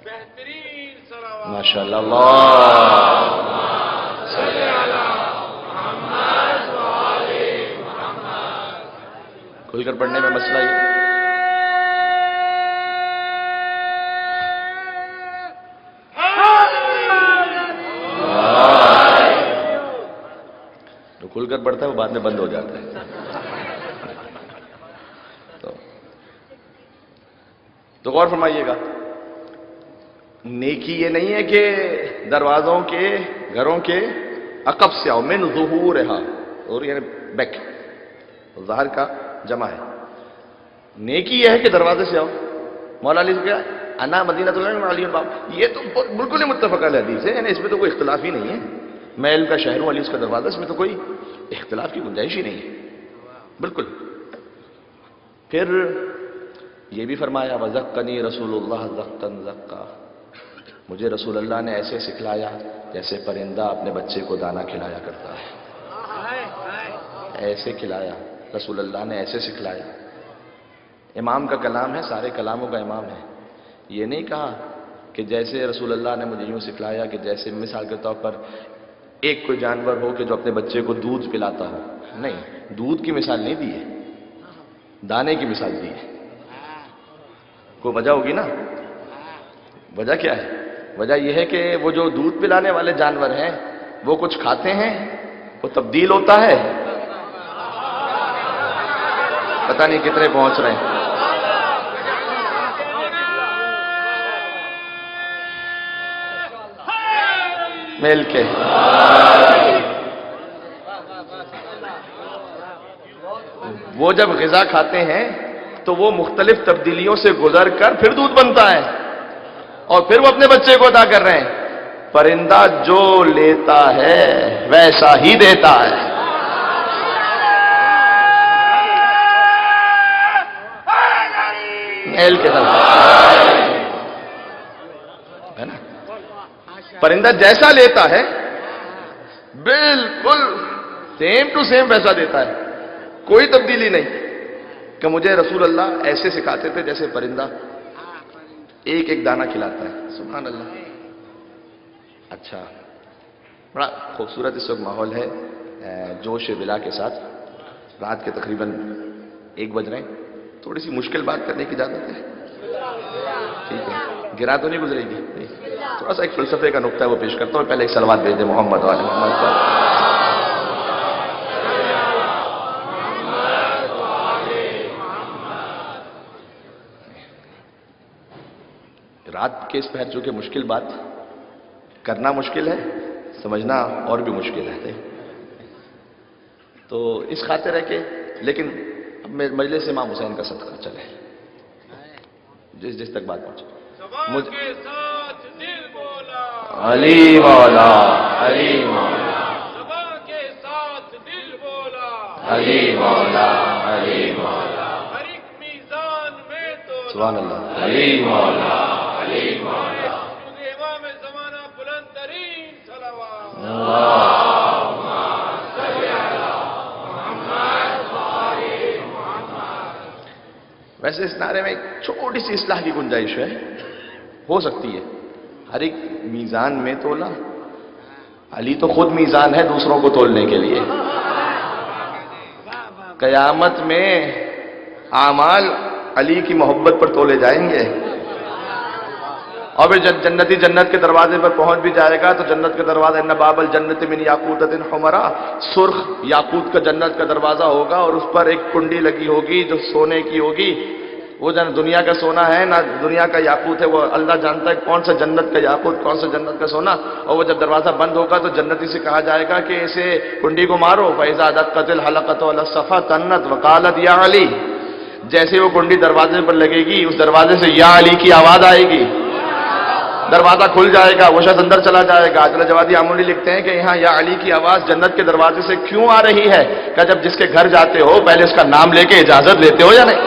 بہترین صلوات۔ ماشاء اللہ، اللہ کھل کر پڑھنے میں مسئلہ ہی جو کھل کر پڑھتا ہے وہ بعد میں بند ہو جاتا ہے۔ تو غور فرمائیے گا، نیکی یہ نہیں ہے کہ دروازوں کے گھروں کے عقب سے آؤ، من ظہورہا، اور یعنی بیک، ظاہر کا جمع ہے۔ نیکی یہ ہے کہ دروازے سے آؤ۔ مولا علی سے کیا انا مدینۃ العلم علی الباب، یہ تو بالکل ہی متفق علیہ حدیث ہے، یعنی اس میں تو کوئی اختلاف ہی نہیں ہے۔ میں علم کا شہر ہوں، علی اس کا دروازہ، اس میں تو کوئی اختلاف کی گنجائش ہی نہیں ہے، بالکل۔ پھر یہ بھی فرمایا وَزَقَّنِي رسول اللہ زَقًّا زَقًّا، مجھے رسول اللہ نے ایسے سکھلایا جیسے پرندہ اپنے بچے کو دانا کھلایا کرتا ہے، ایسے کھلایا رسول اللہ نے، ایسے سکھلایا۔ امام کا کلام ہے، سارے کلاموں کا امام ہے۔ یہ نہیں کہا کہ جیسے رسول اللہ نے مجھے یوں سکھلایا کہ جیسے مثال کے طور پر ایک کوئی جانور ہو کہ جو اپنے بچے کو دودھ پلاتا ہو، نہیں، دودھ کی مثال نہیں دی ہے، دانے کی مثال دی ہے۔ کوئی وجہ ہوگی نا، وجہ کیا ہے؟ وجہ یہ ہے کہ وہ جو دودھ پلانے والے جانور ہیں وہ کچھ کھاتے ہیں، وہ تبدیل ہوتا ہے، پتہ نہیں کتنے پہنچ رہے ہیں۔ مل کے وہ جب غذا کھاتے ہیں تو وہ مختلف تبدیلیوں سے گزر کر پھر دودھ بنتا ہے، اور پھر وہ اپنے بچے کو عطا کر رہے ہیں۔ پرندہ جو لیتا ہے ویسا ہی دیتا ہے۔ میل کے طرف ہے نا، پرندہ جیسا لیتا ہے بالکل سیم ٹو سیم ویسا دیتا ہے، کوئی تبدیلی نہیں۔ کہ مجھے رسول اللہ ایسے سکھاتے تھے جیسے پرندہ ایک ایک دانہ کھلاتا ہے، سبحان اللہ۔ اچھا، بڑا خوبصورت اس وقت ماحول ہے، جوش ولا کے ساتھ، رات کے تقریباً 1 بج رہے ہیں، تھوڑی سی مشکل بات کرنے کی اجازت ہے؟ ٹھیک ہے، گرا تو نہیں گزرے گی؟ تھوڑا سا ایک فلسفے کا نقطہ ہے وہ پیش کرتا ہوں، پہلے ایک صلوات بھیج دیں محمد والے محمد پر۔ رات کے اس پہر چونکہ مشکل بات کرنا مشکل ہے، سمجھنا اور بھی مشکل ہے، تو اس خاطر ہے کہ لیکن اب مجلس امام حسین کا صدقہ چلے، جس تک بات پہنچے۔ زبان کے ساتھ دل بولا، علی مولا، علی مولا، زبان کے ساتھ دل بولا، علی مولا، علی مولا، ہر ایک میزان میں تو سبحان اللہ، علی مولا، علی مولا، کیونکہ امام زمانہ بلند ترین صلوات۔ ویسے اس نعرے میں ایک چھوٹی سی اصلاح کی گنجائش ہے، ہو سکتی ہے۔ ہر ایک میزان میں تولا، علی تو خود میزان ہے دوسروں کو تولنے کے لیے۔ قیامت میں اعمال علی کی محبت پر تولے جائیں گے، اور پھر جنتی جنت کے دروازے پر پہنچ بھی جائے گا تو جنت کا دروازہ ان باب الجنت من یاقوتۃ حمرا، سرخ یاقوت کا جنت کا دروازہ ہوگا، اور اس پر ایک کنڈی لگی ہوگی جو سونے کی ہوگی، وہ جن دنیا کا سونا ہے نہ دنیا کا یاقوت ہے، وہ اللہ جانتا ہے کون سا جنت کا یاقوت، کون سا جنت کا سونا. اور وہ جب دروازہ بند ہوگا تو جنتی سے کہا جائے گا کہ اسے کنڈی کو مارو. فَإِذَا دَقَّتِ الْحَلَقَةُ عَلَى الصَّفَّةِ تَنَّتْ وَقَالَتْ يَا عَلِي. جیسے وہ کنڈی دروازے پر لگے گی، اس دروازے سے یا علی کی آواز آئے گی، دروازہ کھل جائے گا، وہ شخص اندر چلا جائے گا. عادل جوادی عمولی لکھتے ہیں کہ یہاں یا علی کی آواز جنت کے دروازے سے کیوں آ رہی ہے؟ کہ جب جس کے گھر جاتے ہو پہلے اس کا نام لے کے اجازت لیتے ہو یا نہیں؟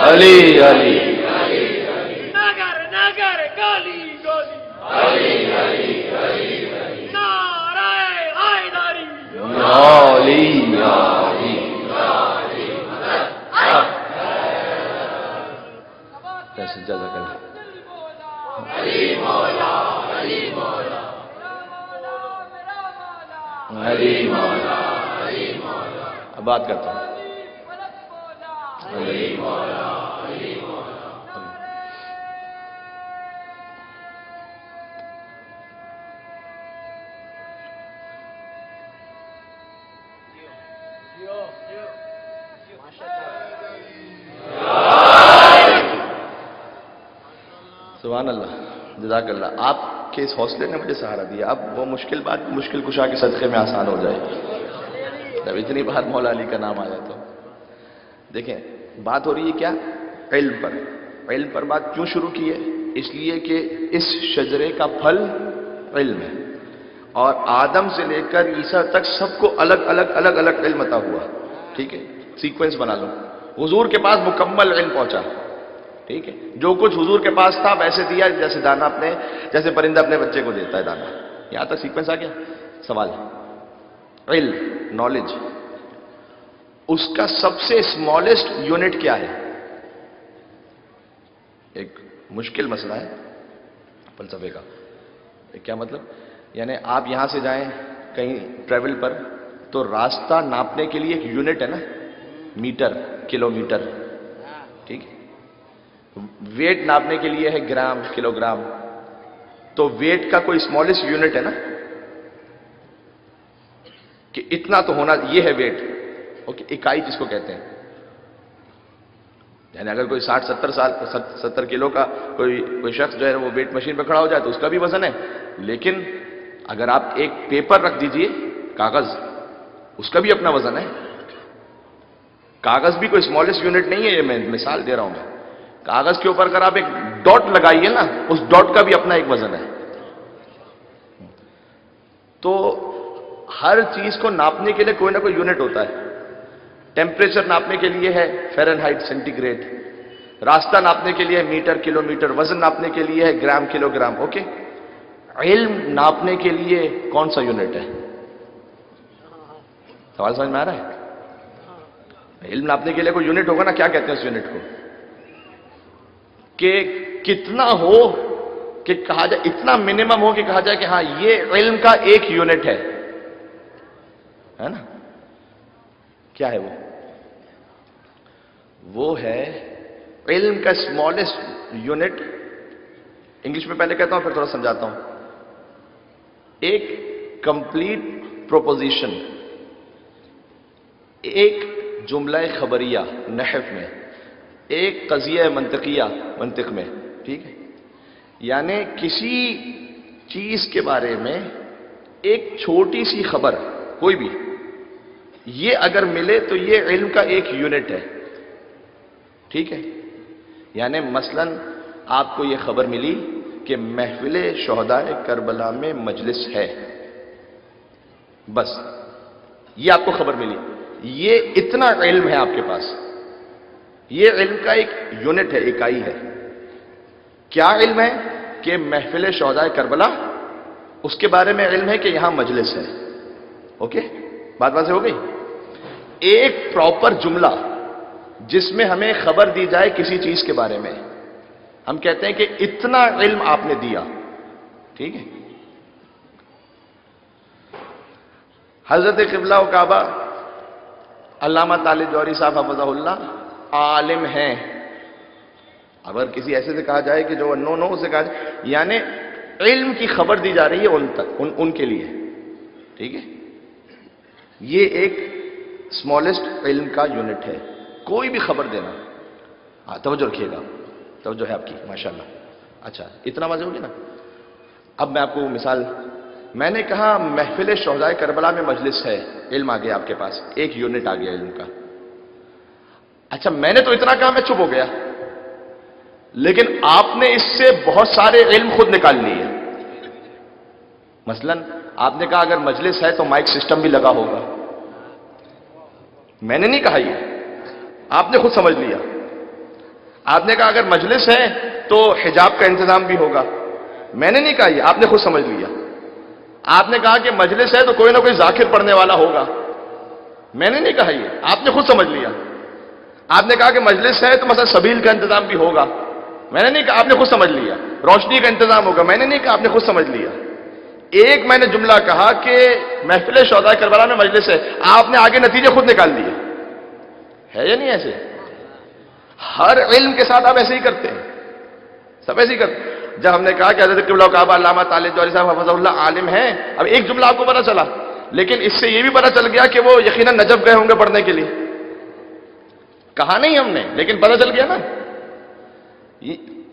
علی علی نگر نگر گلی گلی نعرہ حیدری علی علی. جزاک اللہ. علی مولا اب بات کرتا ہوں. علی مولا سبحان اللہ. جزاک اللہ. آپ کے اس حوصلے نے مجھے سہارا دیا. اب وہ مشکل بات مشکل کشا کے صدقے میں آسان ہو جائے گی. جب اتنی بار مولا علی کا نام آیا تو دیکھیں بات ہو رہی ہے کیا؟ علم پر. علم پر بات کیوں شروع کی ہے؟ اس لیے کہ اس شجرے کا پھل علم ہے، اور آدم سے لے کر عیسیٰ تک سب کو الگ الگ علم عطا ہوا. ٹھیک ہے، سیکوینس بنا لو. حضور کے پاس مکمل علم پہنچا. ٹھیک ہے، جو کچھ حضور کے پاس تھا ویسے دیا جیسے دانا جیسے پرندہ اپنے بچے کو دیتا ہے دانا. یہاں تک سیکوینس آ گیا. سوال علم، نالج، اس کا سب سے اسمالسٹ یونٹ کیا ہے؟ ایک مشکل مسئلہ ہے فلسفے کا. کیا مطلب؟ یعنی آپ یہاں سے جائیں کہیں ٹریول پر تو راستہ ناپنے کے لیے ایک یونٹ ہے نا، میٹر، کلو میٹر. ٹھیک ہے، ویٹ ناپنے کے لیے ہے گرام، کلو گرام. تو ویٹ کا کوئی اسمالسٹ یونٹ ہے نا کہ اتنا تو ہونا، یہ ہے ویٹ. اوکے، اکائی جس کو کہتے ہیں. یعنی اگر کوئی 60-70 کلو کا کوئی شخص جو ہے وہ ویٹ مشین پہ کھڑا ہو جائے تو اس کا بھی وزن ہے. لیکن اگر آپ ایک پیپر رکھ دیجئے، کاغذ، اس کا بھی اپنا وزن ہے. کاغذ بھی کوئی اسمالسٹ یونٹ نہیں ہے. یہ میں مثال دے رہا ہوں. میں کاغذ کے اوپر اگر آپ ایک ڈاٹ لگائیے نا، اس ڈاٹ کا بھی اپنا ایک وزن ہے. تو ہر چیز کو ناپنے کے لیے کوئی نہ کوئی یونٹ ہوتا ہے. ٹیمپریچر ناپنے کے لیے ہے فیرن ہائٹ، سینٹی گریڈ. راستہ ناپنے کے لیے ہے میٹر، کلو میٹر. وزن ناپنے کے لیے ہے گرام، کلو گرام. اوکے، علم ناپنے کے لیے کون سا یونٹ ہے؟ سوال سمجھ میں آ رہا ہے؟ علم ناپنے کے لیے کوئی یونٹ ہوگا نا. کیا کہتے ہیں اس یونٹ کو؟ کہ کتنا ہو کہ کہا جائے، اتنا منیمم ہو کہ کہا جائے کہ ہاں یہ علم کا ایک یونٹ ہے نا. کیا ہے وہ؟ وہ ہے علم کا اسمالسٹ یونٹ. انگلش میں پہلے کہتا ہوں پھر تھوڑا سمجھاتا ہوں. ایک کمپلیٹ پروپوزیشن، ایک جملہ خبریہ نحو میں، ایک قضیہ منطقیہ منطق میں. ٹھیک ہے، یعنی کسی چیز کے بارے میں ایک چھوٹی سی خبر کوئی بھی، یہ اگر ملے تو یہ علم کا ایک یونٹ ہے. ٹھیک ہے، یعنی مثلا آپ کو یہ خبر ملی کہ محفل شہداء کربلا میں مجلس ہے. بس یہ آپ کو خبر ملی، یہ اتنا علم ہے آپ کے پاس. یہ علم کا ایک یونٹ ہے، اکائی ہے. کیا علم ہے؟ کہ محفل شہداء کربلا، اس کے بارے میں علم ہے کہ یہاں مجلس ہے. اوکے، بات واضح ہو گئی؟ ایک پراپر جملہ جس میں ہمیں خبر دی جائے کسی چیز کے بارے میں، ہم کہتے ہیں کہ اتنا علم آپ نے دیا. ٹھیک ہے، حضرت قبلہ و کعبہ علامہ طالب جوہری صاحب حفظہ اللہ عالم ہیں. اگر کسی ایسے سے کہا جائے کہ جو نو سے کہا جائے، یعنی علم کی خبر دی جا رہی ہے ان تک، ان کے لیے، ٹھیک ہے؟ یہ ایک اسمالسٹ علم کا یونٹ ہے، کوئی بھی خبر دینا. توجہ رکھیے گا، توجہ ہے آپ کی ماشاءاللہ. اچھا اتنا واضح ہو گیا نا. اب میں آپ کو مثال، میں نے کہا محفل شہدائے کربلا میں مجلس ہے، علم آ گیا آپ کے پاس، ایک یونٹ آ گیا علم کا. اچھا میں نے تو اتنا کہا، میں چپ ہو گیا، لیکن آپ نے اس سے بہت سارے علم خود نکال لیے. مثلا آپ نے کہا اگر مجلس ہے تو مائک سسٹم بھی لگا ہوگا. میں نے نہیں کہا یہ، آپ نے خود سمجھ لیا. آپ نے کہا اگر مجلس ہے تو حجاب کا انتظام بھی ہوگا. میں نے نہیں کہا یہ، آپ نے خود سمجھ لیا. آپ نے کہا کہ مجلس ہے تو کوئی نہ کوئی ذاکر پڑھنے والا ہوگا. میں نے نہیں کہا یہ، آپ نے خود سمجھ لیا. آپ نے کہا کہ مجلس ہے تو مثلا سبیل کا انتظام بھی ہوگا. میں نے نہیں کہا، آپ نے خود سمجھ لیا. روشنی کا انتظام ہوگا. میں نے نہیں کہا، آپ نے خود سمجھ لیا. ایک میں نے جملہ کہا کہ محفل شہداء کربلا میں مجلس ہے، آپ نے آگے نتیجے خود نکال دیے. ہے یا نہیں ایسے؟ ہر علم کے ساتھ آپ ایسے ہی کرتے ہیں، سب ایسے ہی کرتے ہیں. جب ہم نے کہا کہ حضرت قبلہ کعبہ علامہ طالب جوہری صاحب حفظہ اللہ عالم ہیں، اب ایک جملہ آپ کو پتا چلا، لیکن اس سے یہ بھی پتا چل گیا کہ وہ یقیناً نجف گئے ہوں گے پڑھنے کے لیے. کہا نہیں ہم نے، لیکن پتا چل گیا نا.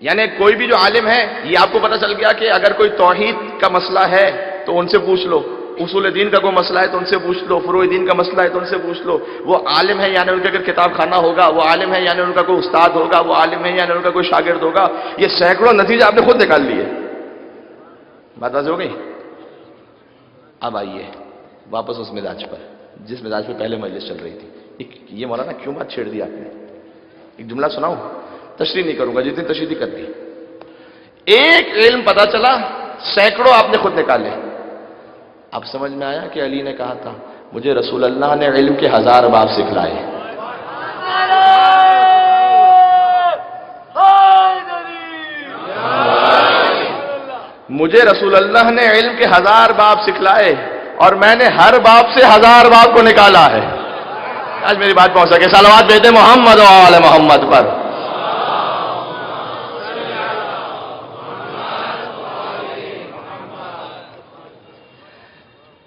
یعنی کوئی بھی جو عالم ہے، یہ آپ کو پتا چل گیا کہ اگر کوئی توحید کا مسئلہ ہے تو ان سے پوچھ لو، اصول دین کا کوئی مسئلہ ہے تو ان سے پوچھ لو، فروع دین کا مسئلہ ہے تو ان سے پوچھ لو. وہ عالم ہے یعنی ان کا اگر کتاب خانہ ہوگا، وہ عالم ہے یعنی ان کا کوئی استاد ہوگا، وہ عالم ہے یعنی ان کا کوئی شاگرد ہوگا. یہ سینکڑوں نتیجے آپ نے خود نکال لیے. بات واضح ہو گئی؟ اب آئیے واپس اس مزاج پر جس مزاج پہ پہلے مجلس چل رہی تھی. یہ مولانا کیوں بات چھیڑ دی آپ نے؟ ایک جملہ سناؤں، تشریح نہیں کروں گا، جتنی تشریح کر دی. ایک علم پتا چلا، سینکڑوں آپ نے خود نکالے. اب سمجھ میں آیا کہ علی نے کہا تھا مجھے رسول اللہ نے علم کے 1000 باب سکھلائے. مجھے رسول اللہ نے علم کے 1000 باب سکھلائے اور میں نے ہر باب سے 1000 باب کو نکالا ہے. آج میری بات پہنچ سکے، صلوات بھیجتے محمد و آل محمد پر.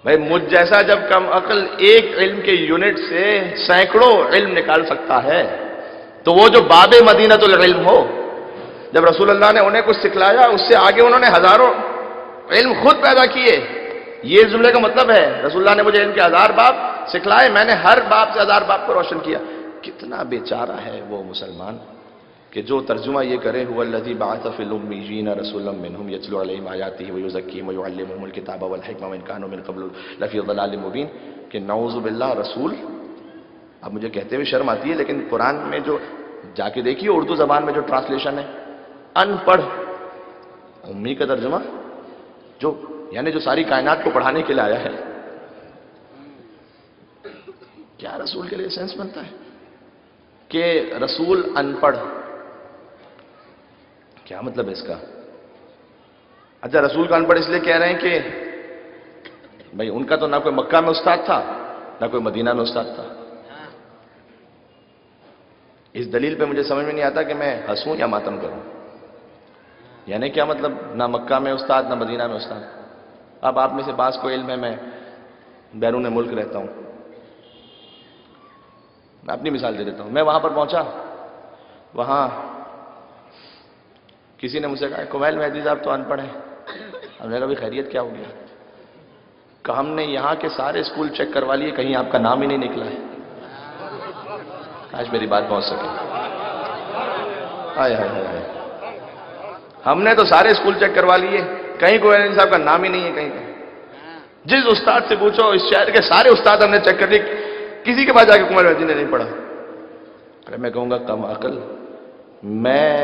بھائی مجھ جیسا جب کم عقل ایک علم کے یونٹ سے سینکڑوں علم نکال سکتا ہے تو وہ جو باب مدینۃ العلم ہو، جب رسول اللہ نے انہیں کچھ سکھلایا اس سے آگے انہوں نے ہزاروں علم خود پیدا کیے. یہ جملے کا مطلب ہے رسول اللہ نے مجھے علم کے 1000 باب سکھلائے، میں نے ہر باب سے 1000 باب کو روشن کیا. کتنا بیچارہ ہے وہ مسلمان کہ جو ترجمہ یہ کرے هو الذی بعث فی الامیین رسولا منهم یتلو علیہم آیاتہ ویزکیہم ویعلمهم الکتاب والحکمہ وان کانوا من قبل لفی ضلال مبین. کہ نعوذ باللہ رسول، اب مجھے کہتے ہوئے شرم آتی ہے لیکن قرآن میں جو جا کے دیکھیے اردو زبان میں جو ٹرانسلیشن ہے، ان پڑھ امی کا ترجمہ، جو یعنی جو ساری کائنات کو پڑھانے کے لیے آیا ہے. کیا رسول کے لیے سینس بنتا ہے کہ رسول ان پڑھ؟ کیا مطلب ہے اس کا؟ اچھا رسول کا ان پڑھ اس لیے کہہ رہے ہیں کہ بھائی ان کا تو نہ کوئی مکہ میں استاد تھا نہ کوئی مدینہ میں استاد تھا. اس دلیل پہ مجھے سمجھ میں نہیں آتا کہ میں ہنسوں یا ماتم کروں. یعنی کیا مطلب نہ مکہ میں استاد نہ مدینہ میں استاد؟ اب آپ میں سے بعض کو علم ہے میں بیرون ملک رہتا ہوں، میں اپنی مثال دے دیتا ہوں. میں وہاں پر پہنچا، وہاں کسی نے مجھ سے کہا کمیل مہدی صاحب تو ان پڑھ ہیں. ہم نے کہا بھی خیریت کیا ہو گیا؟ کہ ہم نے یہاں کے سارے اسکول چیک کروا لیے، کہیں آپ کا نام ہی نہیں نکلا ہے. آج میری بات پہنچ سکے. ہم نے تو سارے اسکول چیک کروا لیے، کہیں کوئی صاحب کا نام ہی نہیں ہے کہیں. جس استاد سے پوچھو اس شہر کے سارے استاد ہم نے چیک کر لیے، کسی کے پاس جا کے کمار مہدی نے نہیں پڑھا. ارے میں کہوں گا کم عقل، میں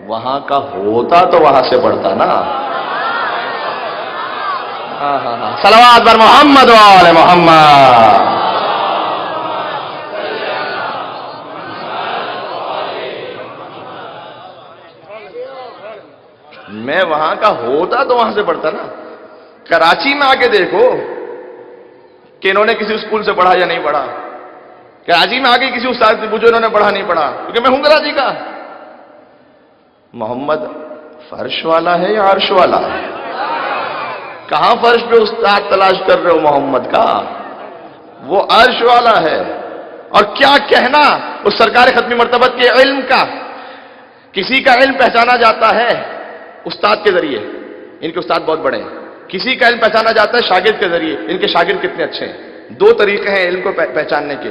وہاں کا ہوتا تو وہاں سے پڑھتا نا. صلوات بر محمد و آل محمد. میں وہاں کا ہوتا تو وہاں سے پڑھتا نا. کراچی میں آ کے دیکھو کہ انہوں نے کسی اسکول سے پڑھا یا نہیں پڑھا. کراچی میں آ کے کسی استاد سے پوچھو انہوں نے پڑھا نہیں پڑھا، کیونکہ میں ہوں کراچی کا. محمد فرش والا ہے یا عرش والا ہے؟ کہاں فرش پہ استاد تلاش کر رہے ہو محمد کا؟ وہ عرش والا ہے۔ اور کیا کہنا اس سرکار ختمی مرتبت کے علم کا؟ کسی کا علم پہچانا جاتا ہے استاد کے ذریعے، ان کے استاد بہت بڑے ہیں۔ کسی کا علم پہچانا جاتا ہے شاگرد کے ذریعے، ان کے شاگرد کتنے اچھے ہیں۔ دو طریقے ہیں علم کو پہچاننے کے۔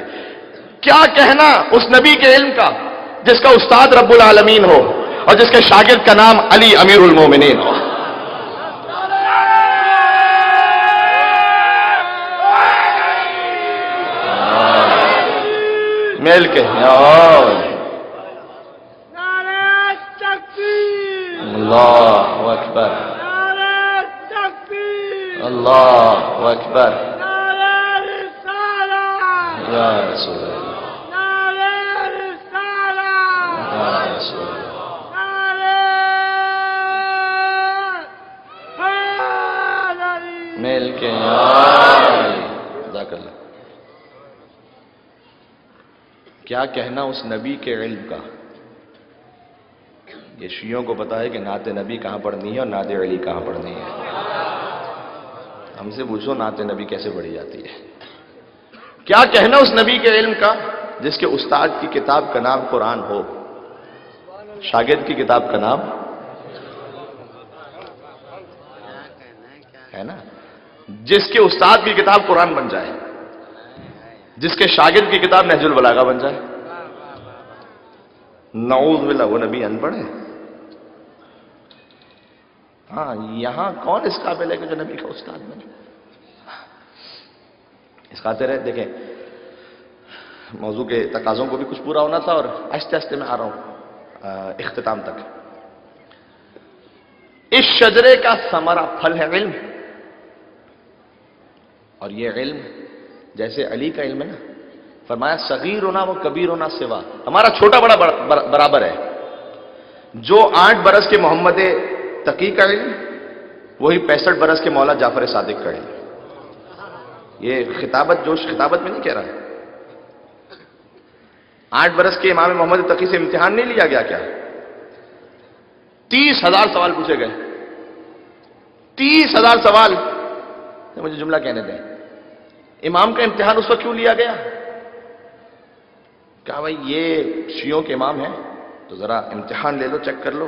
کیا کہنا اس نبی کے علم کا جس کا استاد رب العالمین ہو اور جس کے شاگرد کا نام علی امیر المومنین ہو؟ مل کے اللہ اکبر، اللہ اکبر، یا رسول اللہ، یا رسول اللہ، مل کے جزاک اللہ۔ کیا کہنا اس نبی کے علم کا؟ یہ شیعوں کو پتا ہے کہ نعت نبی کہاں پڑھنی ہے اور نعت علی کہاں پڑھنی ہے۔ ہم سے پوچھو نعت نبی کیسے پڑھی جاتی ہے؟ کیا کہنا اس نبی کے علم کا جس کے استاد کی کتاب کا نام قرآن ہو، شاگرد کی کتاب کا نام ہے نا، جس کے استاد کی کتاب قرآن بن جائے، جس کے شاگرد کی کتاب نہج البلاغہ بن جائے۔ نعوذ باللہ، وہ نبی ان پڑھ ہے؟ ہاں، یہاں کون اس قابل ہے کہ جو نبی کا استاد بنے؟ اس خاطر ہے، دیکھیں موضوع کے تقاضوں کو بھی کچھ پورا ہونا تھا اور آہستہ آہستہ میں آ رہا ہوں اختتام تک۔ اس شجرے کا ثمرہ پھل ہے علم، اور یہ علم جیسے علی کا علم ہے نا، فرمایا صغیرنا و کبیرنا سوا، ہمارا چھوٹا بڑا برابر ہے۔ جو 8 برس کے محمد تقی کا علم، وہی 65 برس کے مولا جعفر صادق کا علم۔ یہ خطابت جوش خطابت میں نہیں کہہ رہا ہے۔ 8 برس کے امام محمد تقی سے امتحان نہیں لیا گیا کیا؟ 30,000 سوال پوچھے گئے، 30,000 سوال۔ مجھے جملہ کہنے دیں، امام کا امتحان اس وقت کیوں لیا گیا؟ کہا بھائی یہ شیعوں کے امام ہیں تو ذرا امتحان لے لو، چیک کر لو۔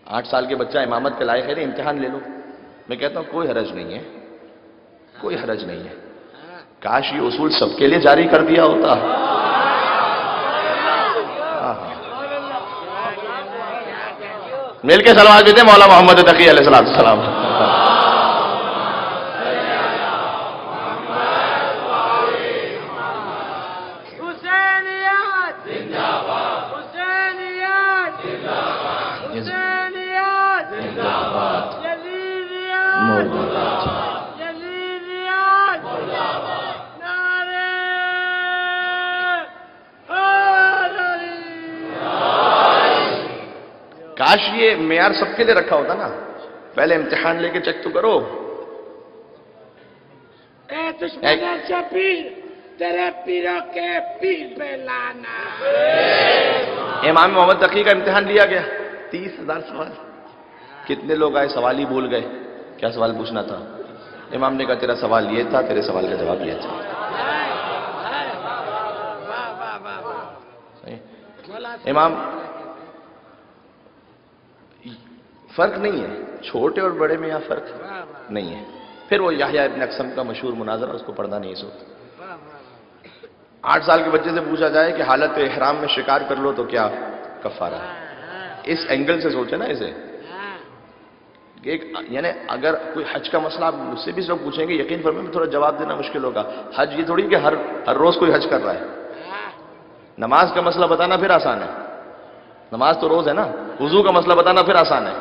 8 سال کے بچہ امامت کے لائق ہے، امتحان لے لو۔ میں کہتا ہوں کوئی حرج نہیں ہے، کوئی حرج نہیں ہے۔ کاش یہ اصول سب کے لیے جاری کر دیا ہوتا۔ مل کے سلوات دیتے مولا محمد تقی علیہ السلام۔ کاش یہ معیار سب کے لیے رکھا ہوتا نا، پہلے امتحان لے کے چیک تو کرو۔ اے دشمن شبیر، تیرے پیروں کے پیر پہ لانا۔ امام محمد تقی کا امتحان لیا گیا، 30,000 سوال۔ کتنے لوگ آئے سوال ہی بھول گئے، کیا سوال پوچھنا تھا؟ امام نے کہا تیرا سوال یہ تھا، تیرے سوال کا جواب یہ تھا۔ امام فرق نہیں ہے، چھوٹے اور بڑے میں یہاں فرق نہیں ہے۔ پھر وہ یحییٰ ابن اقسم کا مشہور مناظرہ، اس کو پڑھنا نہیں اس وقت۔ 8 سال کے بچے سے پوچھا جائے کہ حالت احرام میں شکار کر لو تو کیا کفارہ ہے؟ اس اینگل سے سوچے نا اسے، یعنی اگر کوئی حج کا مسئلہ آپ مجھ سے بھی لوگ پوچھیں گے، یقین فرمائیں میں تھوڑا جواب دینا مشکل ہوگا۔ حج یہ تھوڑی کہ ہر روز کوئی حج کر رہا ہے۔ نماز کا مسئلہ بتانا پھر آسان ہے، نماز تو روز ہے نا۔ وضو کا مسئلہ بتانا پھر آسان ہے۔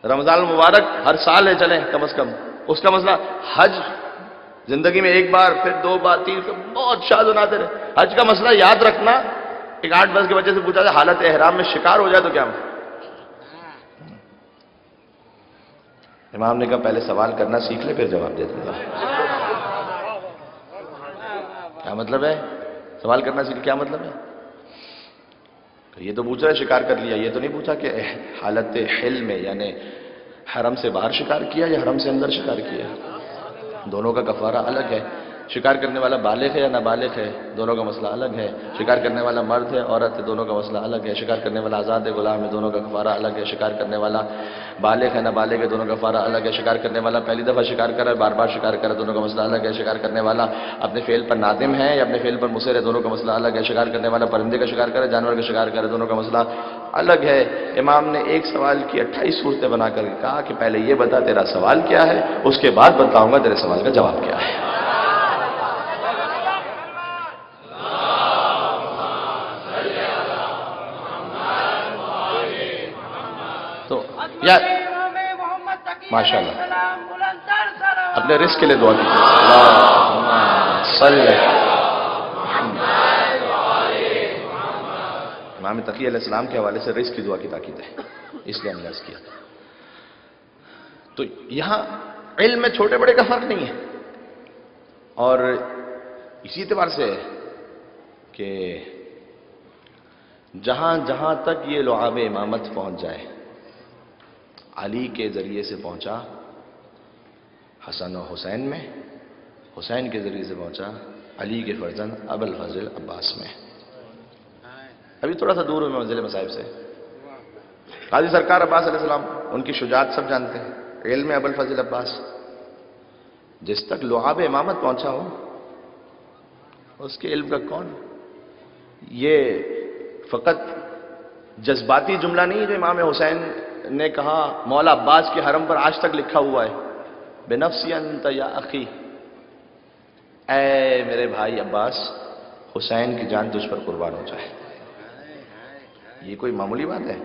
رمضان المبارک ہر سال ہے چلیں کم از کم، اس کا مسئلہ حج زندگی میں 1 بار، پھر 2 بار، 3 بار، بہت شاد و نادر ہے۔ حج کا مسئلہ یاد رکھنا، ایک 8 برس کے بچے سے پوچھا جائے حالت احرام میں شکار ہو جائے تو کیا؟ امام نے کہا پہلے سوال کرنا سیکھ لے پھر جواب دے دے گا۔ کیا مطلب ہے سوال کرنا سیکھ؟ کیا مطلب ہے؟ یہ تو پوچھ رہا ہے شکار کر لیا، یہ تو نہیں پوچھا کہ حالت حل میں یعنی حرم سے باہر شکار کیا یا حرم سے اندر شکار کیا. دونوں کا کفارہ الگ ہے. شکار کرنے والا بالغ ہے یا نابالغ ہے، دونوں کا مسئلہ الگ ہے. شکار کرنے والا مرد ہے عورت ہے، دونوں کا مسئلہ الگ ہے. شکار کرنے والا آزاد ہے غلام ہے، دونوں کا کفارہ الگ ہے. شکار کرنے والا بالغ ہے نابالغ ہے، دونوں کا کفارہ الگ ہے. شکار کرنے والا پہلی دفعہ شکار کرا ہے بار بار شکار کرا، دونوں کا مسئلہ الگ ہے. شکار کرنے والا اپنے فعل پر نادم ہے یا اپنے فعل پر مصر ہے، دونوں کا مسئلہ الگ ہے. شکار کرنے والا پرندے کا شکار کرے جانور کا شکار کرے، دونوں کا مسئلہ الگ ہے. امام نے ایک سوال کی 28 صورتیں بنا کر کہا کہ پہلے یہ بتا تیرا سوال کیا ہے، اس کے بعد بتاؤں گا تیرے سوال کا جواب کیا ہے. تو یا ماشاء اللہ اپنے رزق کے لیے دعا کیجیے. اللہم صلی امام تقی علیہ السلام کے حوالے سے رزق کی دعا کی تاکید ہے، اس لیے ہم نے عرض کیا. تو یہاں علم میں چھوٹے بڑے کا فرق نہیں ہے، اور اسی اعتبار سے کہ جہاں جہاں تک یہ لعاب امامت پہنچ جائے، علی کے ذریعے سے پہنچا حسن و حسین میں، حسین کے ذریعے سے پہنچا علی کے فرزند ابوالفضل عباس میں. ابھی تھوڑا سا دور ہوں میں منزل مصائب سے. قاضی سرکار عباس علیہ السلام، ان کی شجاعت سب جانتے ہیں. علم ابوالفضل عباس جس تک لعاب امامت پہنچا ہو اس کے علم کا کون؟ یہ فقط جذباتی جملہ نہیں جو امام حسین نے کہا مولا عباس کے حرم پر آج تک لکھا ہوا ہے، بنفسی انت یا اخی، اے میرے بھائی عباس حسین کی جان تجھ پر قربان ہو جائے. یہ کوئی معمولی بات ہے؟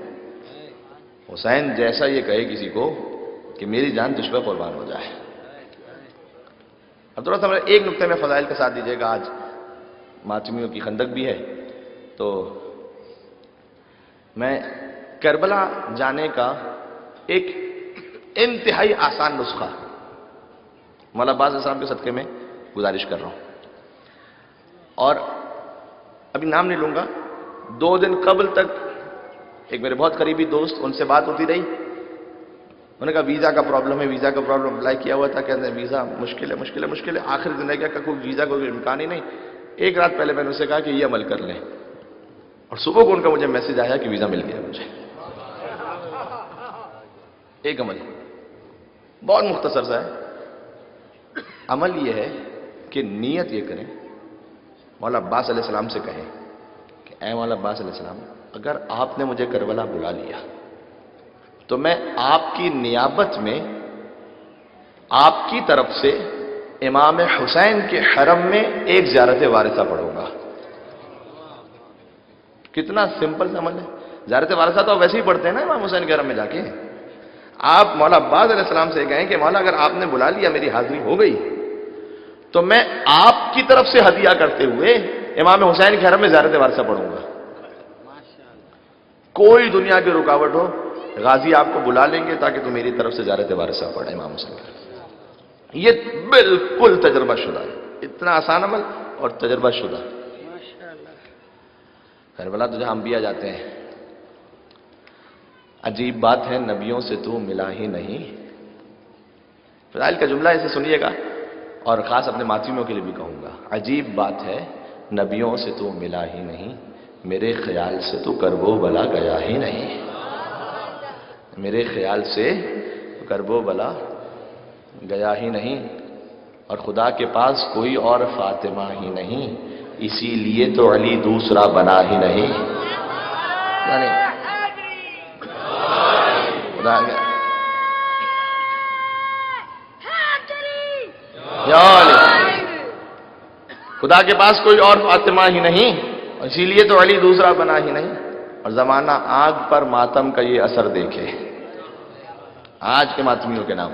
حسین جیسا یہ کہے کسی کو کہ میری جان تجھ پر قربان ہو جائے. اب تھوڑا سا ایک نقطے میں فضائل کا ساتھ دیجیے گا. آج ماتمیوں کی خندق بھی ہے تو میں کربلا جانے کا ایک انتہائی آسان نسخہ مولا عباس علیہ السلام کے صدقے میں گزارش کر رہا ہوں. اور ابھی نام نہیں لوں گا. 2 دن قبل تک ایک میرے بہت قریبی دوست، ان سے بات ہوتی رہی. انہوں نے کہا ویزا کا پرابلم ہے، ویزا کا پرابلم اپلائی کیا ہوا تھا، کہتے ہیں ویزا مشکل ہے مشکل ہے مشکل ہے. آخر دن کیا کہ کوئی ویزا کا کوئی امکان ہی نہیں. ایک رات پہلے میں نے اسے کہا کہ یہ عمل کر لیں، اور صبح کو ان کا مجھے میسج آیا کہ ویزا مل گیا مجھے. ایک عمل بہت مختصر سا ہے. عمل یہ ہے کہ نیت یہ کریں، مولا عباس علیہ السلام سے کہیں کہ اے مولا عباس علیہ السلام، اگر آپ نے مجھے کربلا بلا لیا تو میں آپ کی نیابت میں آپ کی طرف سے امام حسین کے حرم میں ایک زیارت وارثہ پڑھوں گا. کتنا سمپل سا عمل ہے. زیارت وارثہ تو ویسے ہی پڑھتے ہیں نا امام حسین کے حرم میں جا کے. آپ مولا عباس علیہ السلام سے کہیں کہ مولا اگر آپ نے بلا لیا، میری حاضری ہو گئی، تو میں آپ کی طرف سے ہدیہ کرتے ہوئے امام حسین کے حرم میں زیارت وارثہ پڑھوں گا. کوئی دنیا کی رکاوٹ ہو، غازی آپ کو بلا لیں گے تاکہ تم میری طرف سے زیارت وارثہ پڑھے امام حسین. یہ بالکل تجربہ شدہ ہے. اتنا آسان عمل اور تجربہ شدہ. کربلا تو جہاں انبیاء جاتے ہیں. عجیب بات ہے نبیوں سے تو ملا ہی نہیں. فضائل کا جملہ اسے سنیے گا اور خاص اپنے ماتمیوں کے لیے بھی کہوں گا. عجیب بات ہے نبیوں سے تو ملا ہی نہیں، میرے خیال سے تو کرب و بلا گیا ہی نہیں. میرے خیال سے کرب و بلا گیا ہی نہیں، اور خدا کے پاس کوئی اور فاطمہ ہی نہیں، اسی لیے تو علی دوسرا بنا ہی نہیں. یعنی خدا کے پاس کوئی اور فاطمہ ہی نہیں، اسی لیے تو علی دوسرا بنا ہی نہیں. اور زمانہ آگ پر ماتم کا یہ اثر دیکھے آج کے ماتمیوں کے نام.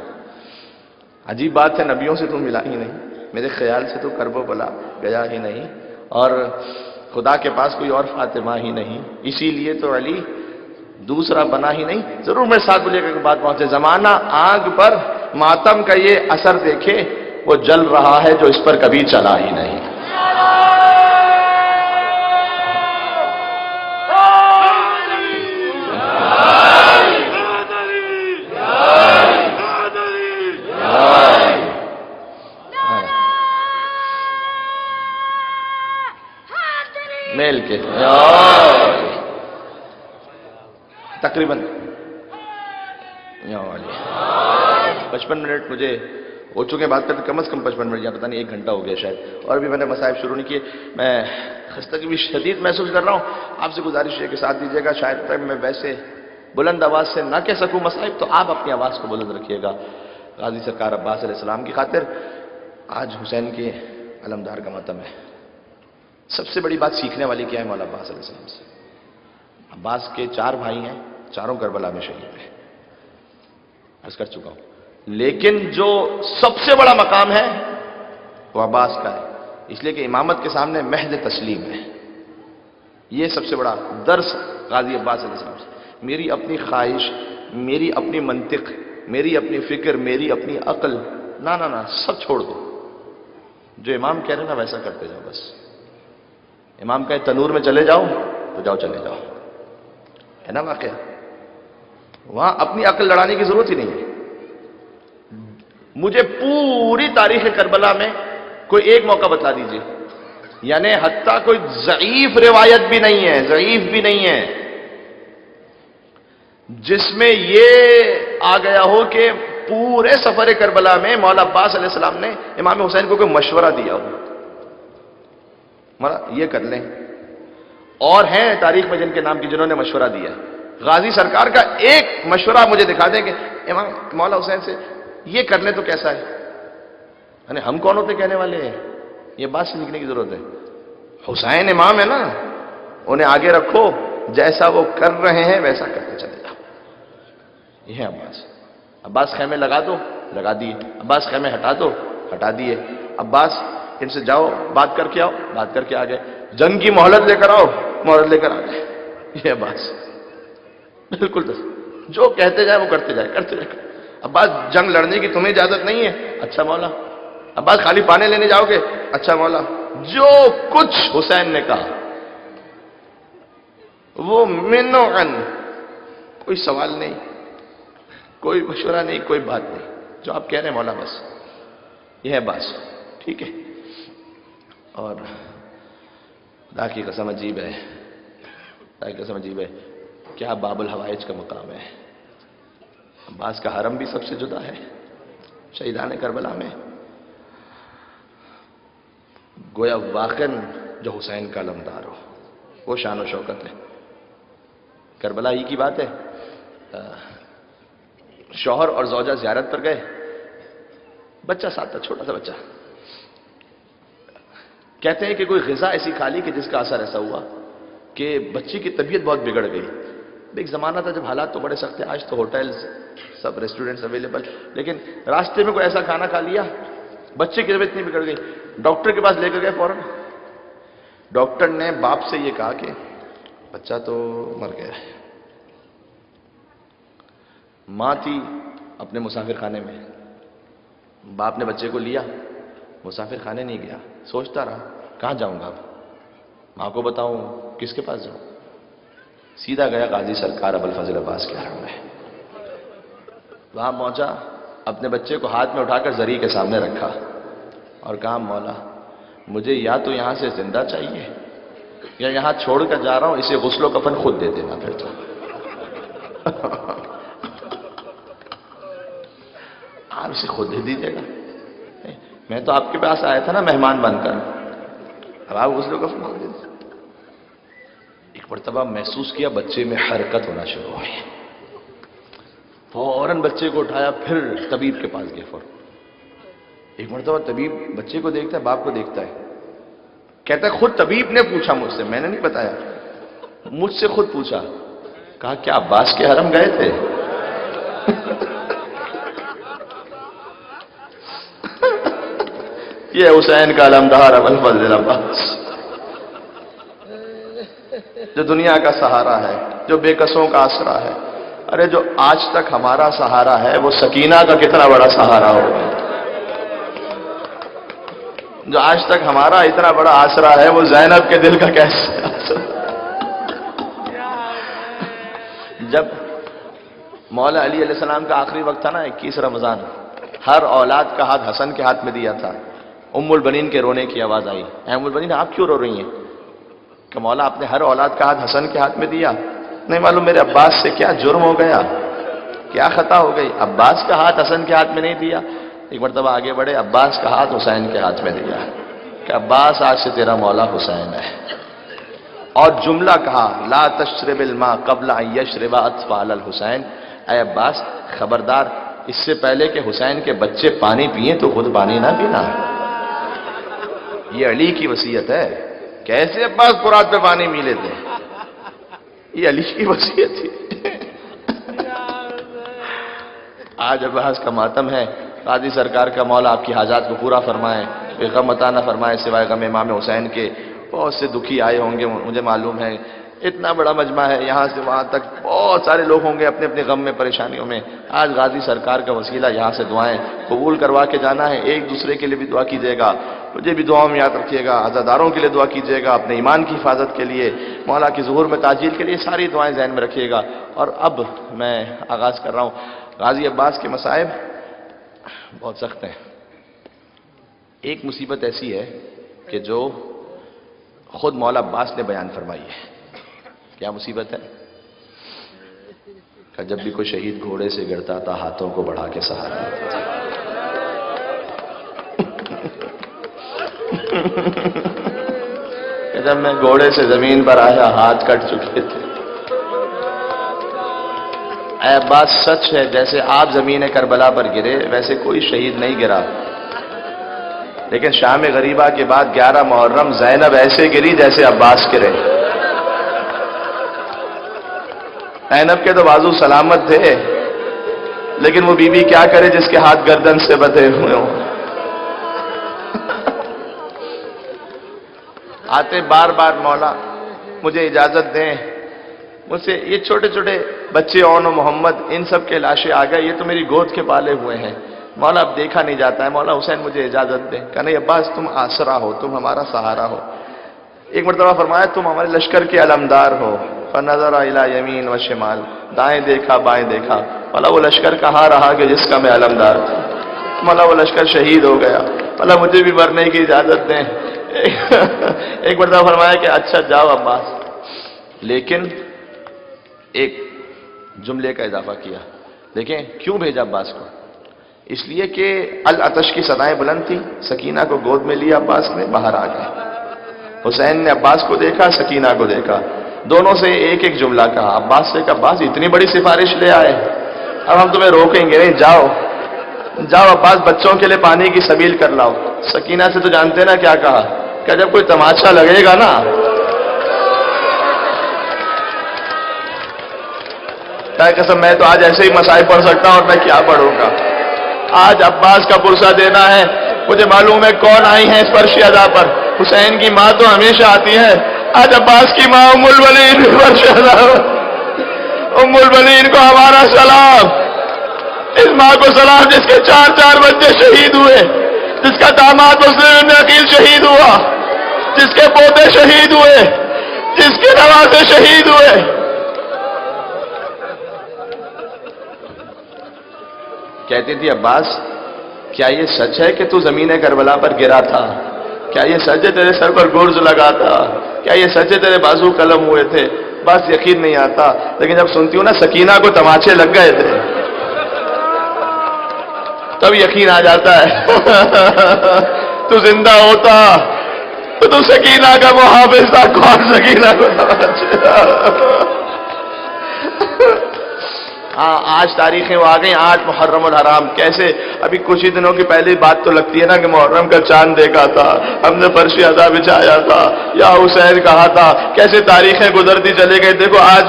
عجیب بات ہے نبیوں سے تو ملا ہی نہیں، میرے خیال سے تو کرب و بلا گیا ہی نہیں، اور خدا کے پاس کوئی اور فاطمہ ہی نہیں، اسی لیے تو علی دوسرا بنا ہی نہیں. ضرور میرے ساتھ بولیے کہ بات پہنچے. زمانہ آگ پر ماتم کا یہ اثر دیکھے، وہ جل رہا ہے جو اس پر کبھی چلا ہی نہیں. میل کے تقریباً 55 منٹ مجھے ہو چکے بات کرتے، کم از کم 55 منٹ، یا پتہ نہیں 1 گھنٹہ ہو گیا شاید، اور ابھی میں نے مصائب شروع نہیں کیے. میں خستگی بھی شدید محسوس کر رہا ہوں. آپ سے گزارش ہے کہ ساتھ دیجیے گا. شاید میں ویسے بلند آواز سے نہ کہہ سکوں مصائب، تو آپ اپنی آواز کو بلند رکھیے گا غازی سرکار عباس علیہ السلام کی خاطر. آج حسین کے علمدار کا ماتم ہے. سب سے بڑی بات سیکھنے والی کیا ہے مولا عباس علیہ السلام سے؟ عباس کے 4 بھائی ہیں، چاروں کربلا میں شہید ہیں، عرض کر چکا ہوں. لیکن جو سب سے بڑا مقام ہے وہ عباس کا ہے، اس لیے کہ امامت کے سامنے محض تسلیم ہے. یہ سب سے بڑا درس غازی عباس علیہ السلام سے. میری اپنی خواہش، میری اپنی منطق، میری اپنی فکر، میری اپنی عقل، نہ سب چھوڑ دو. جو امام کہہ رہے ہیں نا ویسا کرتے جاؤ. بس امام کہے تنور میں چلے جاؤ تو جاؤ، چلے جاؤ. ہے نا واقعہ؟ وہاں اپنی عقل لڑانے کی ضرورت ہی نہیں ہے. مجھے پوری تاریخ کربلا میں کوئی ایک موقع بتا دیجئے، یعنی حتیٰ کوئی ضعیف روایت بھی نہیں ہے، ضعیف بھی نہیں ہے، جس میں یہ آ گیا ہو کہ پورے سفر کربلا میں مولا عباس علیہ السلام نے امام حسین کو کوئی مشورہ دیا ہو. مولا یہ کر لیں. اور ہیں تاریخ میں جن کے نام کی جنہوں نے مشورہ دیا. غازی سرکار کا ایک مشورہ مجھے دکھا دیں کہ امام مولا حسین سے یہ کر لیں تو کیسا ہے. یعنی ہم کون ہوتے کہنے والے ہیں؟ یہ بات سیکھنے کی ضرورت ہے. حسین امام ہے نا، انہیں آگے رکھو، جیسا وہ کر رہے ہیں ویسا کرتے چلے جاؤ. یہ ہے عباس. عباس خیمے لگا دو، لگا دیے. عباس خیمے ہٹا دو، ہٹا دیے. عباس ان سے جاؤ بات کر کے آؤ، بات کر کے آ گئے. جنگ کی مہلت لے کر آؤ، مہلت لے کر آ گئے. یہ عباس بالکل جو کہتے جائے وہ کرتے جائے، کرتے جائے. عباس جنگ لڑنے کی تمہیں اجازت نہیں ہے، اچھا مولا. عباس خالی پانے لینے جاؤ گے، اچھا مولا. جو کچھ حسین نے کہا وہ منعن، کوئی سوال نہیں، کوئی مشورہ نہیں، کوئی بات نہیں. جو آپ کہہ رہے ہیں مولا بس یہ ہے بس. ٹھیک ہے. اور خدا کی قسم عجیب ہے، خدا کی قسم عجیب ہے. کیا باب الحوائج کا مقام ہے. عباس کا حرم بھی سب سے جدا ہے. شہیدان کربلا میں گویا واقعاً جو حسین کا علمدار ہو وہ شان و شوکت ہے. کربلا ہی کی بات ہے. شوہر اور زوجہ زیارت پر گئے، بچہ ساتھ تھا، چھوٹا سا بچہ. کہتے ہیں کہ کوئی غذا ایسی کھا لی کہ جس کا اثر ایسا ہوا کہ بچی کی طبیعت بہت بگڑ گئی. ایک زمانہ تھا جب حالات تو بڑے سخت تھے، آج تو ہوٹلز سب ریسٹورنٹس اویلیبل، لیکن راستے میں کوئی ایسا کھانا کھا لیا، بچے کی طبیعت اتنی بگڑ گئی. ڈاکٹر کے پاس لے کر گئے فوراً. ڈاکٹر نے باپ سے یہ کہا کہ بچہ تو مر گیا ہے. ماں تھی اپنے مسافر خانے میں. باپ نے بچے کو لیا، مسافر خانے نہیں گیا، سوچتا رہا کہاں جاؤں گا اب، ماں کو بتاؤں کس کے پاس جاؤں. سیدھا گیا غازی سرکار ابوالفضل عباس کے حرم میں. وہاں پہنچا، اپنے بچے کو ہاتھ میں اٹھا کر زری کے سامنے رکھا اور کہا مولا مجھے یا تو یہاں سے زندہ چاہیے یا یہاں چھوڑ کر جا رہا ہوں، اسے غسل و کفن خود دے دینا پھر تو. آپ اسے خود دے دیجیے گا، میں تو آپ کے پاس آیا تھا نا مہمان بن کر، اب آپ غسل و کفن خود دے دیجیے. ایک مرتبہ محسوس کیا بچے میں حرکت ہونا شروع ہوئی، فوراً بچے کو اٹھایا، پھر طبیب کے پاس گیا فوراً. ایک مرتبہ طبیب بچے کو دیکھتا ہے، باپ کو دیکھتا ہے، کہتا ہے خود طبیب نے پوچھا مجھ سے، میں نے نہیں بتایا، مجھ سے خود پوچھا. کہا کیا عباس کے حرم گئے تھے؟ یہ حسین کا علمدار ابوالفضل عباس، جو دنیا کا سہارا ہے، جو بے کسوں کا آسرا ہے. ارے جو آج تک ہمارا سہارا ہے وہ سکینہ کا کتنا بڑا سہارا ہوگا. جو آج تک ہمارا اتنا بڑا آسرا ہے وہ زینب کے دل کا کیسے آسرا. جب مولا علی علیہ السلام کا آخری وقت تھا نا 21 رمضان، ہر اولاد کا ہاتھ حسن کے ہاتھ میں دیا تھا. ام البنین کے رونے کی آواز آئی. اے ام البنین آپ کیوں رو رہی ہیں؟ کہ مولا آپ نے ہر اولاد کا ہاتھ حسن کے ہاتھ میں دیا، نہیں معلوم میرے عباس سے کیا جرم ہو گیا، کیا خطا ہو گئی، عباس کا ہاتھ حسن کے ہاتھ میں نہیں دیا۔ ایک مرتبہ آگے بڑھے، عباس کا ہاتھ حسین کے ہاتھ میں دیا کہ عباس آج سے تیرا مولا حسین ہے، اور جملہ کہا لا تشرب الماء قبل ان یشرب اطفال الحسین، اے عباس خبردار، اس سے پہلے کہ حسین کے بچے پانی پئیں تو خود پانی نہ پینا۔ یہ علی کی وصیت ہے۔ کیسے عباس فرات پہ پانی پی لیتے ہیں؟ یہ علی کی وصیت تھی۔ آج عباس کا ماتم ہے، قاضی سرکار کا مولا آپ کی حاجات کو پورا فرمائے، کوئی غم عطا نہ فرمائے سوائے غم امام حسین کے۔ بہت سے دکھی آئے ہوں گے، مجھے معلوم ہے، اتنا بڑا مجمع ہے، یہاں سے وہاں تک بہت سارے لوگ ہوں گے اپنے اپنے غم میں، پریشانیوں میں۔ آج غازی سرکار کا وسیلہ یہاں سے دعائیں قبول کروا کے جانا ہے۔ ایک دوسرے کے لیے بھی دعا کیجیے گا، مجھے بھی دعاؤں میں یاد رکھیے گا، عزاداروں کے لیے دعا کیجیے گا، اپنے ایمان کی حفاظت کے لیے، مولا کی ظہور میں تاجیل کے لیے ساری دعائیں ذہن میں رکھیے گا۔ اور اب میں آغاز کر رہا ہوں۔ غازی عباس کے مصائب بہت سخت ہیں۔ ایک مصیبت ایسی ہے کہ جو خود مولا عباس نے بیان فرمائی ہے۔ کیا مصیبت ہے؟ کہ جب بھی کوئی شہید گھوڑے سے گرتا تھا ہاتھوں کو بڑھا کے سہارا دیتا تھا۔ کہ جب میں گھوڑے سے زمین پر آیا ہاتھ کٹ چکے تھے۔ اے عباس سچ ہے، جیسے آپ زمین کربلا پر گرے ویسے کوئی شہید نہیں گرا، لیکن شام غریبہ کے بعد 11 محرم زینب ایسے گری جیسے عباس گرے۔ زینب کے تو بازو سلامت تھے، لیکن وہ بی بی کیا کرے جس کے ہاتھ گردن سے بندھے ہوئے ہوں۔ آتے بار بار مولا مجھے اجازت دیں، مجھ سے یہ چھوٹے چھوٹے بچے اون و محمد ان سب کے لاشیں آ گئے، یہ تو میری گود کے پالے ہوئے ہیں، مولا اب دیکھا نہیں جاتا ہے، مولا حسین مجھے اجازت دیں۔ کہ نہیں عباس تم آسرا ہو، تم ہمارا سہارا ہو۔ ایک مرتبہ فرمایا تم ہمارے لشکر کے علمدار ہو۔ فنظر الی یمین و شمال، دائیں دیکھا بائیں دیکھا، مولا وہ لشکر کہاں رہا کہ جس کا میں علمدار تھا؟ مولا وہ لشکر شہید ہو گیا، مولا مجھے بھی مرنے کی اجازت دیں۔ ایک مرتبہ فرمایا کہ اچھا جاؤ عباس، لیکن ایک جملے کا اضافہ کیا۔ دیکھیں کیوں بھیجا عباس کو؟ اس لیے کہ العطش کی صدائیں بلند تھی، سکینہ کو گود میں لیا عباس نے، باہر آ گئے۔ حسین نے عباس کو دیکھا، سکینہ کو دیکھا، دونوں سے ایک ایک جملہ کہا۔ عباس سے کہا عباس اتنی بڑی سفارش لے آئے، اب ہم تمہیں روکیں گے نہیں، جاؤ جاؤ عباس بچوں کے لیے پانی کی سبیل کر لاؤ۔ سکینہ سے تو جانتے نا کیا کہا، کہ جب کوئی تماشا لگے گا نا، قسم میں تو آج ایسے ہی مسائل پڑھ سکتا ہوں اور میں کیا پڑھوں گا۔ آج عباس کا پرسہ دینا ہے، مجھے معلوم ہے کون آئی ہیں اس فرش ادا پر، حسین کی ماں تو ہمیشہ آتی ہے، آج عباس کی ماں ام الولین فرش ادا پر۔ ام الولین کو ہمارا سلام، اس ماں کو سلام جس کے 4 بچے شہید ہوئے، جس کا داماد مسلم بن عقیل شہید ہوا، جس کے پوتے شہید ہوئے، جس کے نوازے شہید ہوئے۔ کہتی تھی عباس کیا یہ سچ ہے کہ تو زمین کربلا پر گرا تھا؟ کیا یہ سچ ہے تیرے سر پر گرز لگا تھا؟ کیا یہ سچ ہے تیرے بازو قلم ہوئے تھے؟ بس یقین نہیں آتا، لیکن جب سنتی ہوں نا سکینہ کو تماچے لگ گئے تھے تب یقین آ جاتا ہے۔ تو زندہ ہوتا تو سکینہ کا محافظ تھا، کون سکینہ کو تماچے؟ ہاں آج تاریخیں وہ آ گئی، 8 محرم الحرام۔ کیسے ابھی کچھ ہی دنوں کی پہلی بات تو لگتی ہے نا کہ محرم کا چاند دیکھا تھا، ہم نے فرش ادا بچھایا تھا، یا حسین کہا تھا، کیسے تاریخیں گزرتی چلے گئی۔ دیکھو آج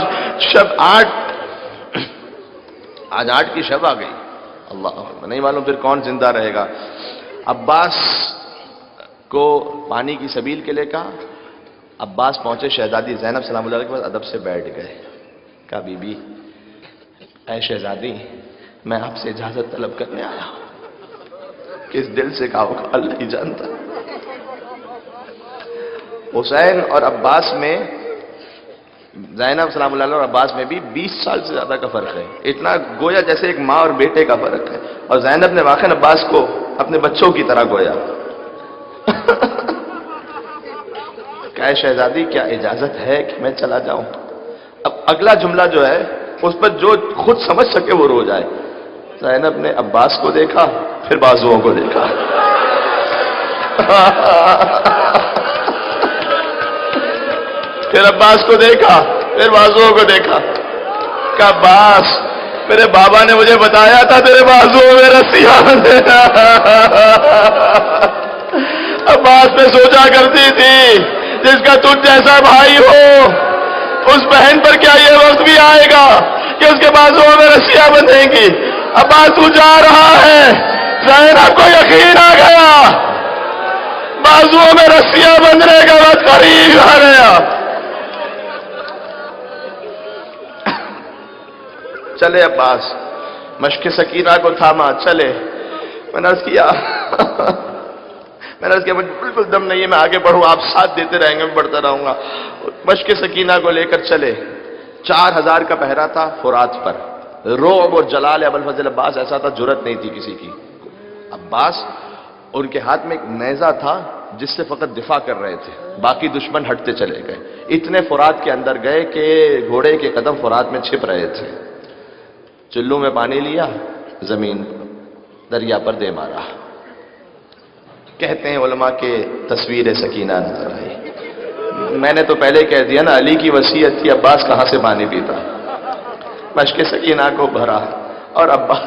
شب 8 کی شب آ گئی، اللہ نہیں معلوم پھر کون زندہ رہے گا۔ عباس کو پانی کی سبیل کے لیے کہا، عباس پہنچے، شہزادی زینب سلام اللہ علیہ کے پاس ادب سے بیٹھ گئے۔ کہا بی بی اے شہزادی میں آپ سے اجازت طلب کرنے آیا ہوں، کس دل سے کہا حال نہیں جانتا۔ حسین اور عباس میں، زینب سلام اللہ علیہ اور عباس میں بھی 20 سال سے زیادہ کا فرق ہے، اتنا گویا جیسے ایک ماں اور بیٹے کا فرق ہے، اور زینب نے واقعی عباس کو اپنے بچوں کی طرح گویا۔ کہ شہزادی کیا اجازت ہے کہ میں چلا جاؤں؟ اب اگلا جملہ جو ہے اس پر جو خود سمجھ سکے وہ رو جائے. زینب نے عباس کو دیکھا، پھر بازوؤں کو دیکھا. پھر عباس کو دیکھا، پھر بازوؤں کو دیکھا. کہ عباس، میرے بابا نے مجھے بتایا تھا تیرے بازوؤں میں رسیاں بندھے. عباس میں سوچا کرتی تھی جس کا تجھ جیسا بھائی ہو اس بہن پر کیا یہ وقت بھی آئے گا کہ اس کے بازوؤں میں رسیاں بندھیں گی. عباس تو جا رہا ہے، زینب کو یقین آ گیا بازوؤں میں رسیاں بندھنے کا وقت قریب آ گیا. چلے عباس، مشق سکینہ کو تھاما، چلے. میں نے عرض کیا مجھے بالکل دم نہیں ہے میں آگے بڑھوں، آپ ساتھ دیتے رہیں گے، میں بڑھتا رہوں گا. مشق سکینہ کو لے کر چلے. 4000 کا پہرا تھا فرات پر. رعب اور جلال ابوالفضل عباس ایسا تھا، جرت نہیں تھی کسی کی. عباس، ان کے ہاتھ میں ایک نیزہ تھا جس سے فقط دفاع کر رہے تھے، باقی دشمن ہٹتے چلے گئے. اتنے فرات کے اندر گئے کہ گھوڑے کے قدم فرات میں چھپ رہے تھے. چلو میں پانی لیا، زمین دریا پر دے مارا. کہتے ہیں علماء کے تصویر سکینہ نظر آئی. میں نے تو پہلے کہہ دیا نا، علی کی وصیت تھی، عباس کہاں سے پانی پیتا. مشق سکینہ کو بھرا اور عباس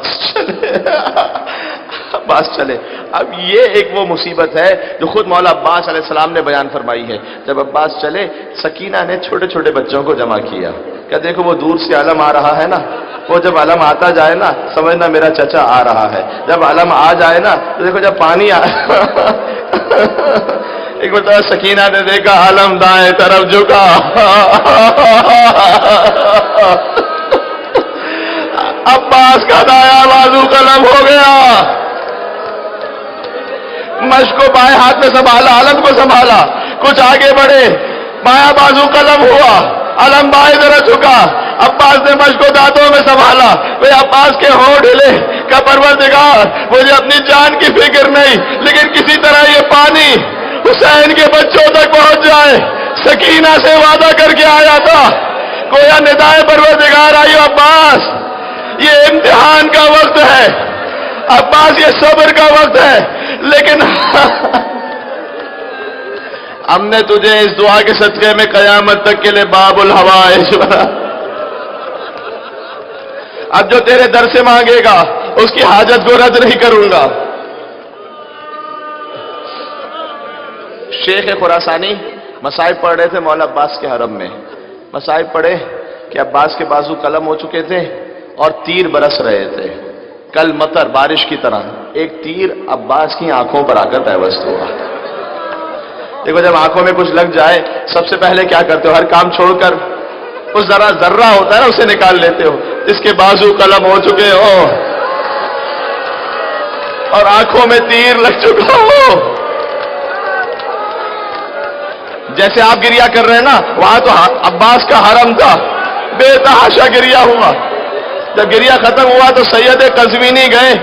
چلے. اب یہ ایک وہ مصیبت ہے جو خود مولا عباس علیہ السلام نے بیان فرمائی ہے. جب عباس چلے، سکینہ نے چھوٹے چھوٹے بچوں کو جمع کیا. کہ دیکھو وہ دور سے علم آ رہا ہے نا، وہ جب علم آتا جائے نا سمجھنا میرا چچا آ رہا ہے. جب علم آ جائے نا تو دیکھو جب پانی ایک مرتبہ سکینہ نے دیکھا علم دائیں طرف جھکا. عباس کا دایا بازو قلم ہو گیا. مشق کو بائیں ہاتھ میں سنبھالا، علم کو سنبھالا، کچھ آگے بڑھے، بایاں بازو قلم ہوا، علم بائیں طرف جھکا. عباس نے مشق کو دانتوں میں سنبھالا. وہ عباس کے ہونٹ ہلے کہ پروردگار مجھے اپنی جان کی فکر نہیں، لیکن کسی طرح یہ پانی حسین کے بچوں تک پہنچ جائے. سکینہ سے وعدہ کر کے آیا تھا، گویا ندائے پروردگار آئی. عباس یہ امتحان کا وقت ہے، عباس یہ صبر کا وقت ہے، لیکن ہم نے تجھے اس دعا کے صدقے میں قیامت تک کے لیے باب الحوائج بنا. اب جو تیرے در سے مانگے گا اس کی حاجت کو رد نہیں کروں گا. شیخ خراسانی مصائب پڑھ رہے تھے مولا عباس کے حرم میں. مصائب پڑھے کہ عباس کے بازو قلم ہو چکے تھے اور تیر برس رہے تھے کل مطر بارش کی طرح. ایک تیر عباس کی آنکھوں پر آ کر پیوست ہوا. دیکھو جب آنکھوں میں کچھ لگ جائے سب سے پہلے کیا کرتے ہو؟ ہر کام چھوڑ کر اس ذرہ ہوتا ہے نا اسے نکال لیتے ہو. جس کے بازو قلم ہو چکے ہو اور آنکھوں میں تیر لگ چکا ہو، جیسے آپ گریا کر رہے ہیں نا، وہاں تو عباس کا حرم تھا، بے تحاشا گریا ہوا. جب گریا ختم ہوا تو سید قزوینی گئے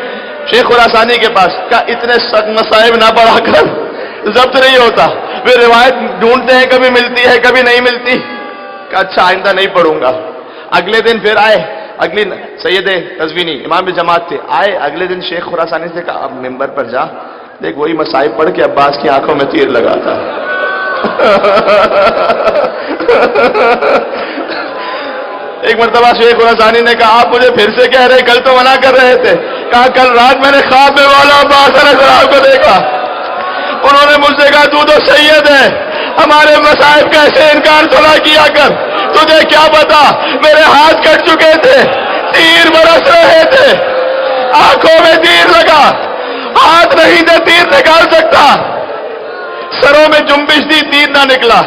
شیخ خراسانی کے پاس. کہا اتنے مصائب نہ پڑھا کر ضبط نہیں ہوتا. وہ روایت ڈھونڈتے ہیں، کبھی ملتی ہے کبھی نہیں ملتی. کہا اچھا آئندہ نہیں پڑھوں گا. اگلے دن پھر آئے، سید قزوینی امام جماعت تھے، آئے اگلے دن شیخ خراسانی سے کہا اب ممبر پر جا، دیکھ وہی مصائب پڑھ کے عباس کی آنکھوں میں تیر لگاتا. ایک مرتبہ شیخ خراسانی نے کہا آپ مجھے پھر سے کہہ رہے، کل تو منع کر رہے تھے. کہا کل رات میں نے خواب میں مولا عباس علیہ السلام کو دیکھا. انہوں نے مجھ سے کہا تو سید ہے، ہمارے مصائب کا ایسے انکار تھوڑا کیا کر، تجھے کیا پتا میرے ہاتھ کٹ چکے تھے، تیر برس رہے تھے، آنکھوں میں تیر لگا، ہاتھ نہیں تھے تیر نکال سکتا، سروں میں جنبش دی تیر نہ نکلا.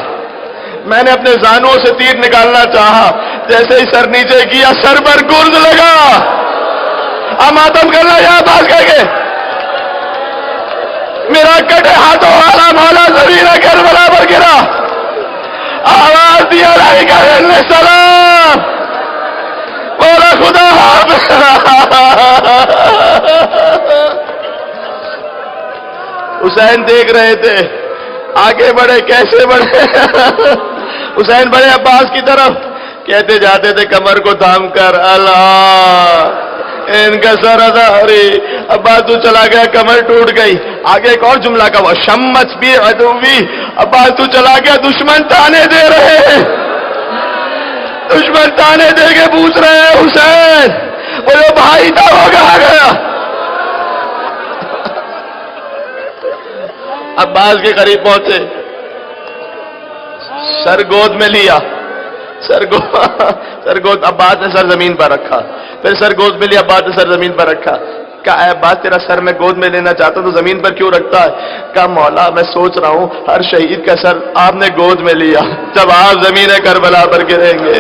میں نے اپنے زانوں سے تیر نکالنا چاہا، جیسے ہی سر نیچے کیا سر پر گرد لگا. ماتم کرنا یہاں پاس کر کے میرا کٹے ہاتھوں والا مولا زمین کربلا پر گرا. آواز دیا علیہ السلام، بولا خدا حافظ. حسین دیکھ رہے تھے آگے بڑھے، کیسے بڑھے؟ حسین بڑے عباس کی طرف، کہتے جاتے تھے کمر کو تھام کر، اللہ ان کا سر ادا، ارے عباس تو چلا گیا، کمر ٹوٹ گئی۔ آگے ایک اور جملہ کا، وہ شمت بھی عدوی، عباس تو چلا گیا، دشمن تانے دے رہے ہیں، دشمن تانے دے کے پوچھ رہے ہیں حسین وہ جو بھائی تھا وہ کہاں گیا؟ عباس کے قریب پہنچے، سر گود میں لیا، سر گود، عباس نے سر زمین پر رکھا، پھر سر گود میں لیا، عباس نے سر زمین پر رکھا۔ کہا اے عباس تیرا سر میں گود میں لینا چاہتا ہوں تو زمین پر کیوں رکھتا ہے؟ کہا مولا میں سوچ رہا ہوں ہر شہید کا سر آپ نے گود میں لیا، جب آپ زمین کربلا پر گریں گے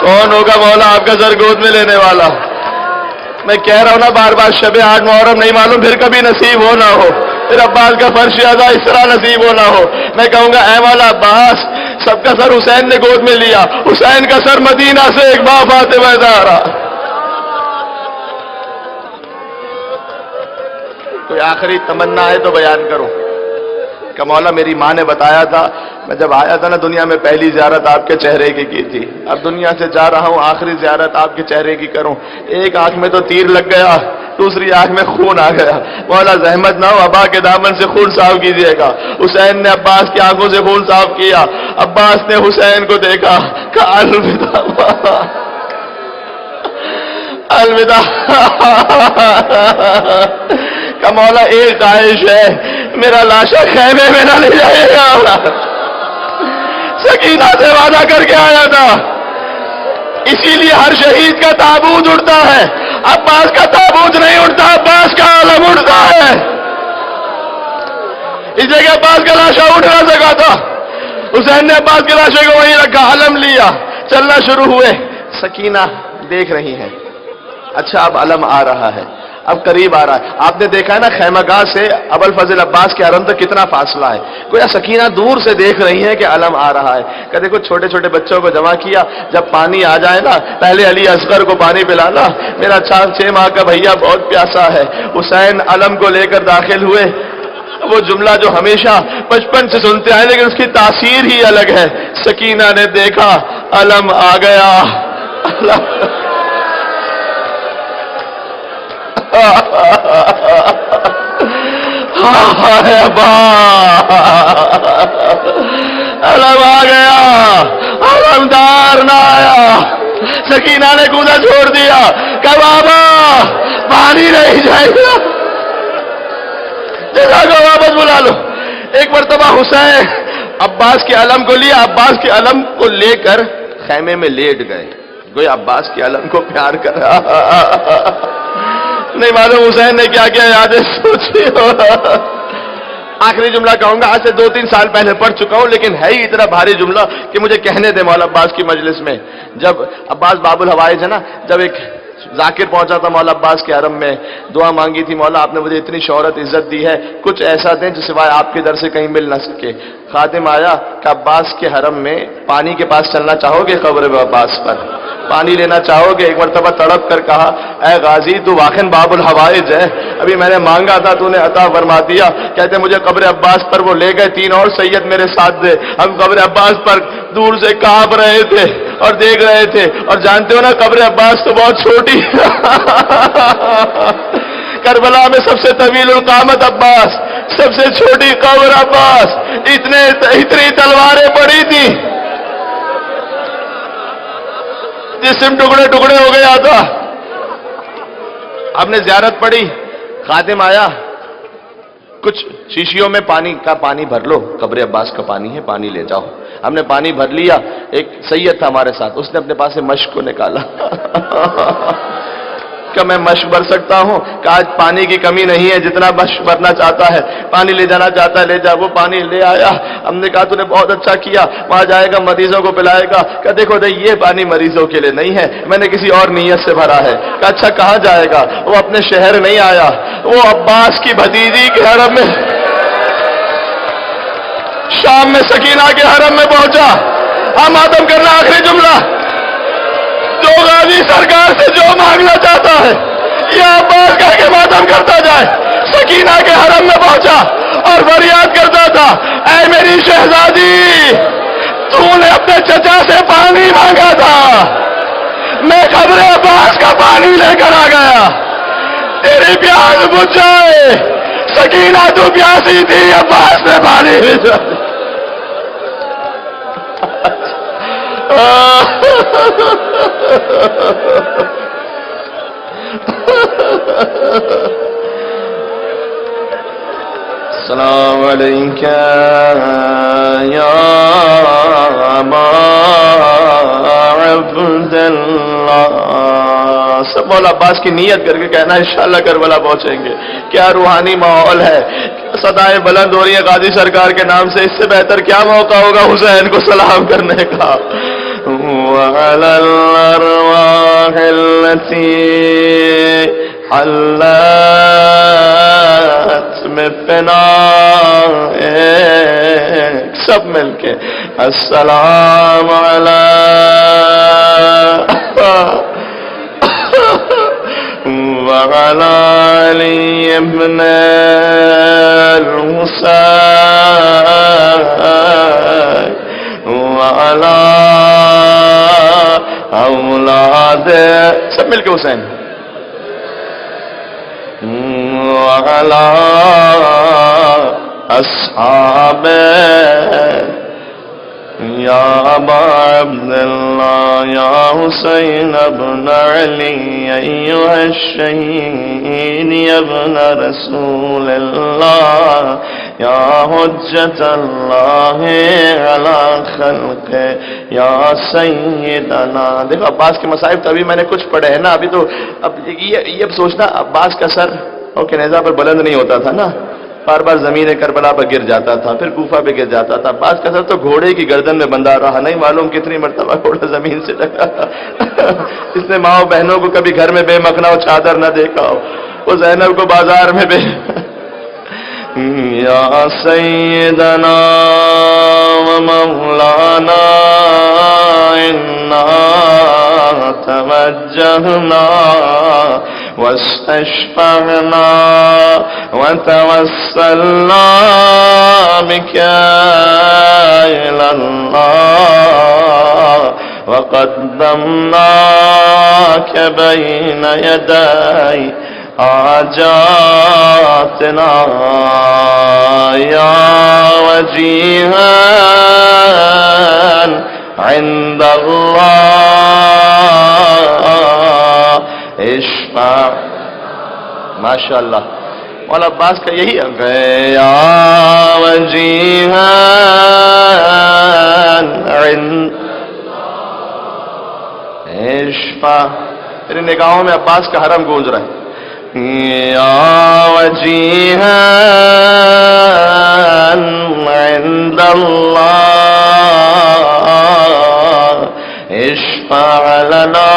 کون ہوگا مولا آپ کا سر گود میں لینے والا؟ میں کہہ رہا ہوں نا بار بار، شب 8 محرم نہیں معلوم پھر کبھی نصیب ہو نہ ہو، پھر عباس کا فرش ادا اس طرح نصیب ہو نہ ہو، میں کہوں گا اے مولا عباس سب کا سر حسین نے گود میں لیا، حسین کا سر مدینہ سے ایک ماں فاطمہ زہرا۔ کوئی آخری تمنا ہے تو بیان کرو کہ مولا میری ماں نے بتایا تھا، میں جب آیا تھا نا دنیا میں پہلی زیارت آپ کے چہرے کی تھی، اب دنیا سے جا رہا ہوں آخری زیارت آپ کے چہرے کی کروں، ایک آنکھ میں تو تیر لگ گیا، دوسری آنکھ میں خون آ گیا، مولا زحمت نہ ہو ابا کے دامن سے خون صاف کیجیے گا۔ حسین نے عباس کی آنکھوں سے خون صاف کیا، عباس نے حسین کو دیکھا، کہا الوداع الوداع، کہ مولا ایک خواہش ہے، میرا لاشا خیمے میں نہ لے جائے گا، سکینہ سے وعدہ کر کے آیا تھا، اسی لیے ہر شہید کا تابوت اٹھتا ہے، عباس کا تابوت نہیں اٹھتا، عباس کا علم اٹھتا ہے، اس جگہ عباس کا لاشا اٹھ نہ سکا تھا، حسین نے عباس کے لاشے کو وہیں رکھا، علم لیا، چلنا شروع ہوئے، سکینہ دیکھ رہی ہیں، اچھا اب علم آ رہا ہے، اب قریب آ رہا ہے، آپ نے دیکھا ہے نا خیمہ گاہ سے ابوالفضل عباس کے حرم تک کتنا فاصلہ ہے، گویا سکینہ دور سے دیکھ رہی ہے کہ علم آ رہا ہے، کہ دیکھو چھوٹے چھوٹے بچوں کو جمع کیا، جب پانی آ جائے نا پہلے علی اصغر کو پانی پلانا، میرا 6 ماہ کا بھیا بہت پیاسا ہے۔ حسین علم کو لے کر داخل ہوئے، وہ جملہ جو ہمیشہ بچپن سے سنتے آئے لیکن اس کی تاثیر ہی الگ ہے، سکینہ نے دیکھا علم آ گیا، علم آ گیا، علمدار نہ آیا، سکینہ نے کودا چھوڑ دیا کہ بابا پانی نہیں جائے گا، جگہ کو واپس بلا لو۔ ایک مرتبہ حسین عباس کے علم کو لیا، عباس کے علم کو لے کر خیمے میں لیٹ گئے، گویا عباس کے علم کو پیار کر رہا، نہیں معلوم حسین نے کیا کیا یادیں سوچی ہو۔ آخری جملہ کہوں گا، آج سے 2-3 سال پہلے پڑھ چکا ہوں لیکن ہے ہی اتنا بھاری جملہ کہ مجھے کہنے دے مولا عباس کی مجلس میں، جب عباس باب الحوائج ہے نا، جب ایک ذاکر پہنچا تھا مولا عباس کے حرم میں، دعا مانگی تھی، مولا آپ نے مجھے اتنی شہرت عزت دی ہے، کچھ ایسا دیں جو سوائے آپ کے در سے کہیں مل نہ سکے۔ خادم آیا کہ عباس کے حرم میں پانی کے پاس چلنا چاہو گے؟ قبر عباس پر پانی لینا چاہو گے؟ ایک مرتبہ تڑپ کر کہا اے غازی تو واقعاً باب الحوائج ہے، ابھی میں نے مانگا تھا تو نے عطا فرما دیا۔ کہتے مجھے قبر عباس پر وہ لے گئے، 3 اور سید میرے ساتھ تھے، ہم قبر عباس پر دور سے کانپ رہے تھے اور دیکھ رہے تھے، اور جانتے ہو نا قبر عباس تو بہت چھوٹی کربلا میں سب سے طویل القامت عباس، سب سے چھوٹی قبر عباس، اتنی تلواریں پڑی تھی، جسم ٹکڑے ٹکڑے ہو گیا تھا۔ ہم نے زیارت پڑھی، خادم آیا، کچھ شیشیوں میں پانی بھر لو، قبر عباس کا پانی ہے، پانی لے جاؤ۔ ہم نے پانی بھر لیا، ایک سید تھا ہمارے ساتھ، اس نے اپنے پاس سے مشک کو نکالا کہ میں مشک بھر سکتا ہوں، کہ آج پانی کی کمی نہیں ہے، جتنا مشک بھرنا چاہتا ہے، پانی لے جانا چاہتا ہے لے جا۔ وہ پانی لے آیا، ہم نے کہا تو نے بہت اچھا کیا، وہاں جائے گا مریضوں کو پلائے گا، کہ دیکھو یہ پانی مریضوں کے لیے نہیں ہے، میں نے کسی اور نیت سے بھرا ہے۔ کہ اچھا کہاں جائے گا؟ وہ اپنے شہر نہیں آیا، وہ عباس کی بھتیجی کے حرم میں، شام میں سکینہ کے حرم میں پہنچا۔ ہم ماتم کرنا، آخری جملہ، جو غازی سرکار سے جو مانگنا چاہتا ہے یا عباس کہہ کے ماتم کرتا جائے، سکینہ کے حرم میں پہنچا اور فریاد کرتا تھا، اے میری شہزادی، تو نے اپنے چچا سے پانی مانگا تھا، میں قبر عباس کا پانی لے کر آ گیا، تیری پیاس بجھ جائے۔ سکینہ تو پیاسی تھی، عباس نے پانی بھیجا۔ السلام علیکم یا ابا عبداللہ۔ سب مولا عباس کی نیت کر کے کہنا انشاءاللہ کربلا پہنچیں گے۔ کیا روحانی ماحول ہے، صدائیں بلند ہو رہی ہیں غازی سرکار کے نام سے، اس سے بہتر کیا موقع ہوگا حسین کو سلام کرنے کا۔ وعلى الأرواح التي حلت بفنائك، سب مل کے السلام وعلى علي بن الحسين وعلى اولاد، سب مل کے حسین، وعلى اصحاب یا ابا عبداللہ یا حسین ابن علی ایھا الشہید ابن رسول اللہ یا حجت اللہ علی خلق یا سیدنا۔ دیکھو عباس کے مصائب تو ابھی میں نے کچھ پڑھے ہیں نا، ابھی تو اب یہ سوچنا عباس کا سر اوکے نیزہ پر بلند نہیں ہوتا تھا نا، بار بار زمین کربلا پر گر جاتا تھا، پھر کوفہ پہ گر جاتا تھا۔ عباس کا سر تو گھوڑے کی گردن میں بندھا رہا، نہیں معلوم کتنی مرتبہ گھوڑا زمین سے ڈگا۔ جس نے ماں بہنوں کو کبھی گھر میں بے مکھنا و چادر نہ دیکھا ہو، وہ زینب کو بازار میں بے یا سیدنا و مولانا انا توجہنا واستشفعنا وتوسلنا بك إلى الله وقدمناك بين يدي حاجاتنا يا وجيها عند الله اشفع۔ ماشاء اللہ مولا عباس کا یہی حق ہے، یا وجیہا عند اشفع۔ تیری نگاہوں میں عباس کا حرم گونج رہا ہے، یا وجیہا عند اللہ اشفع لنا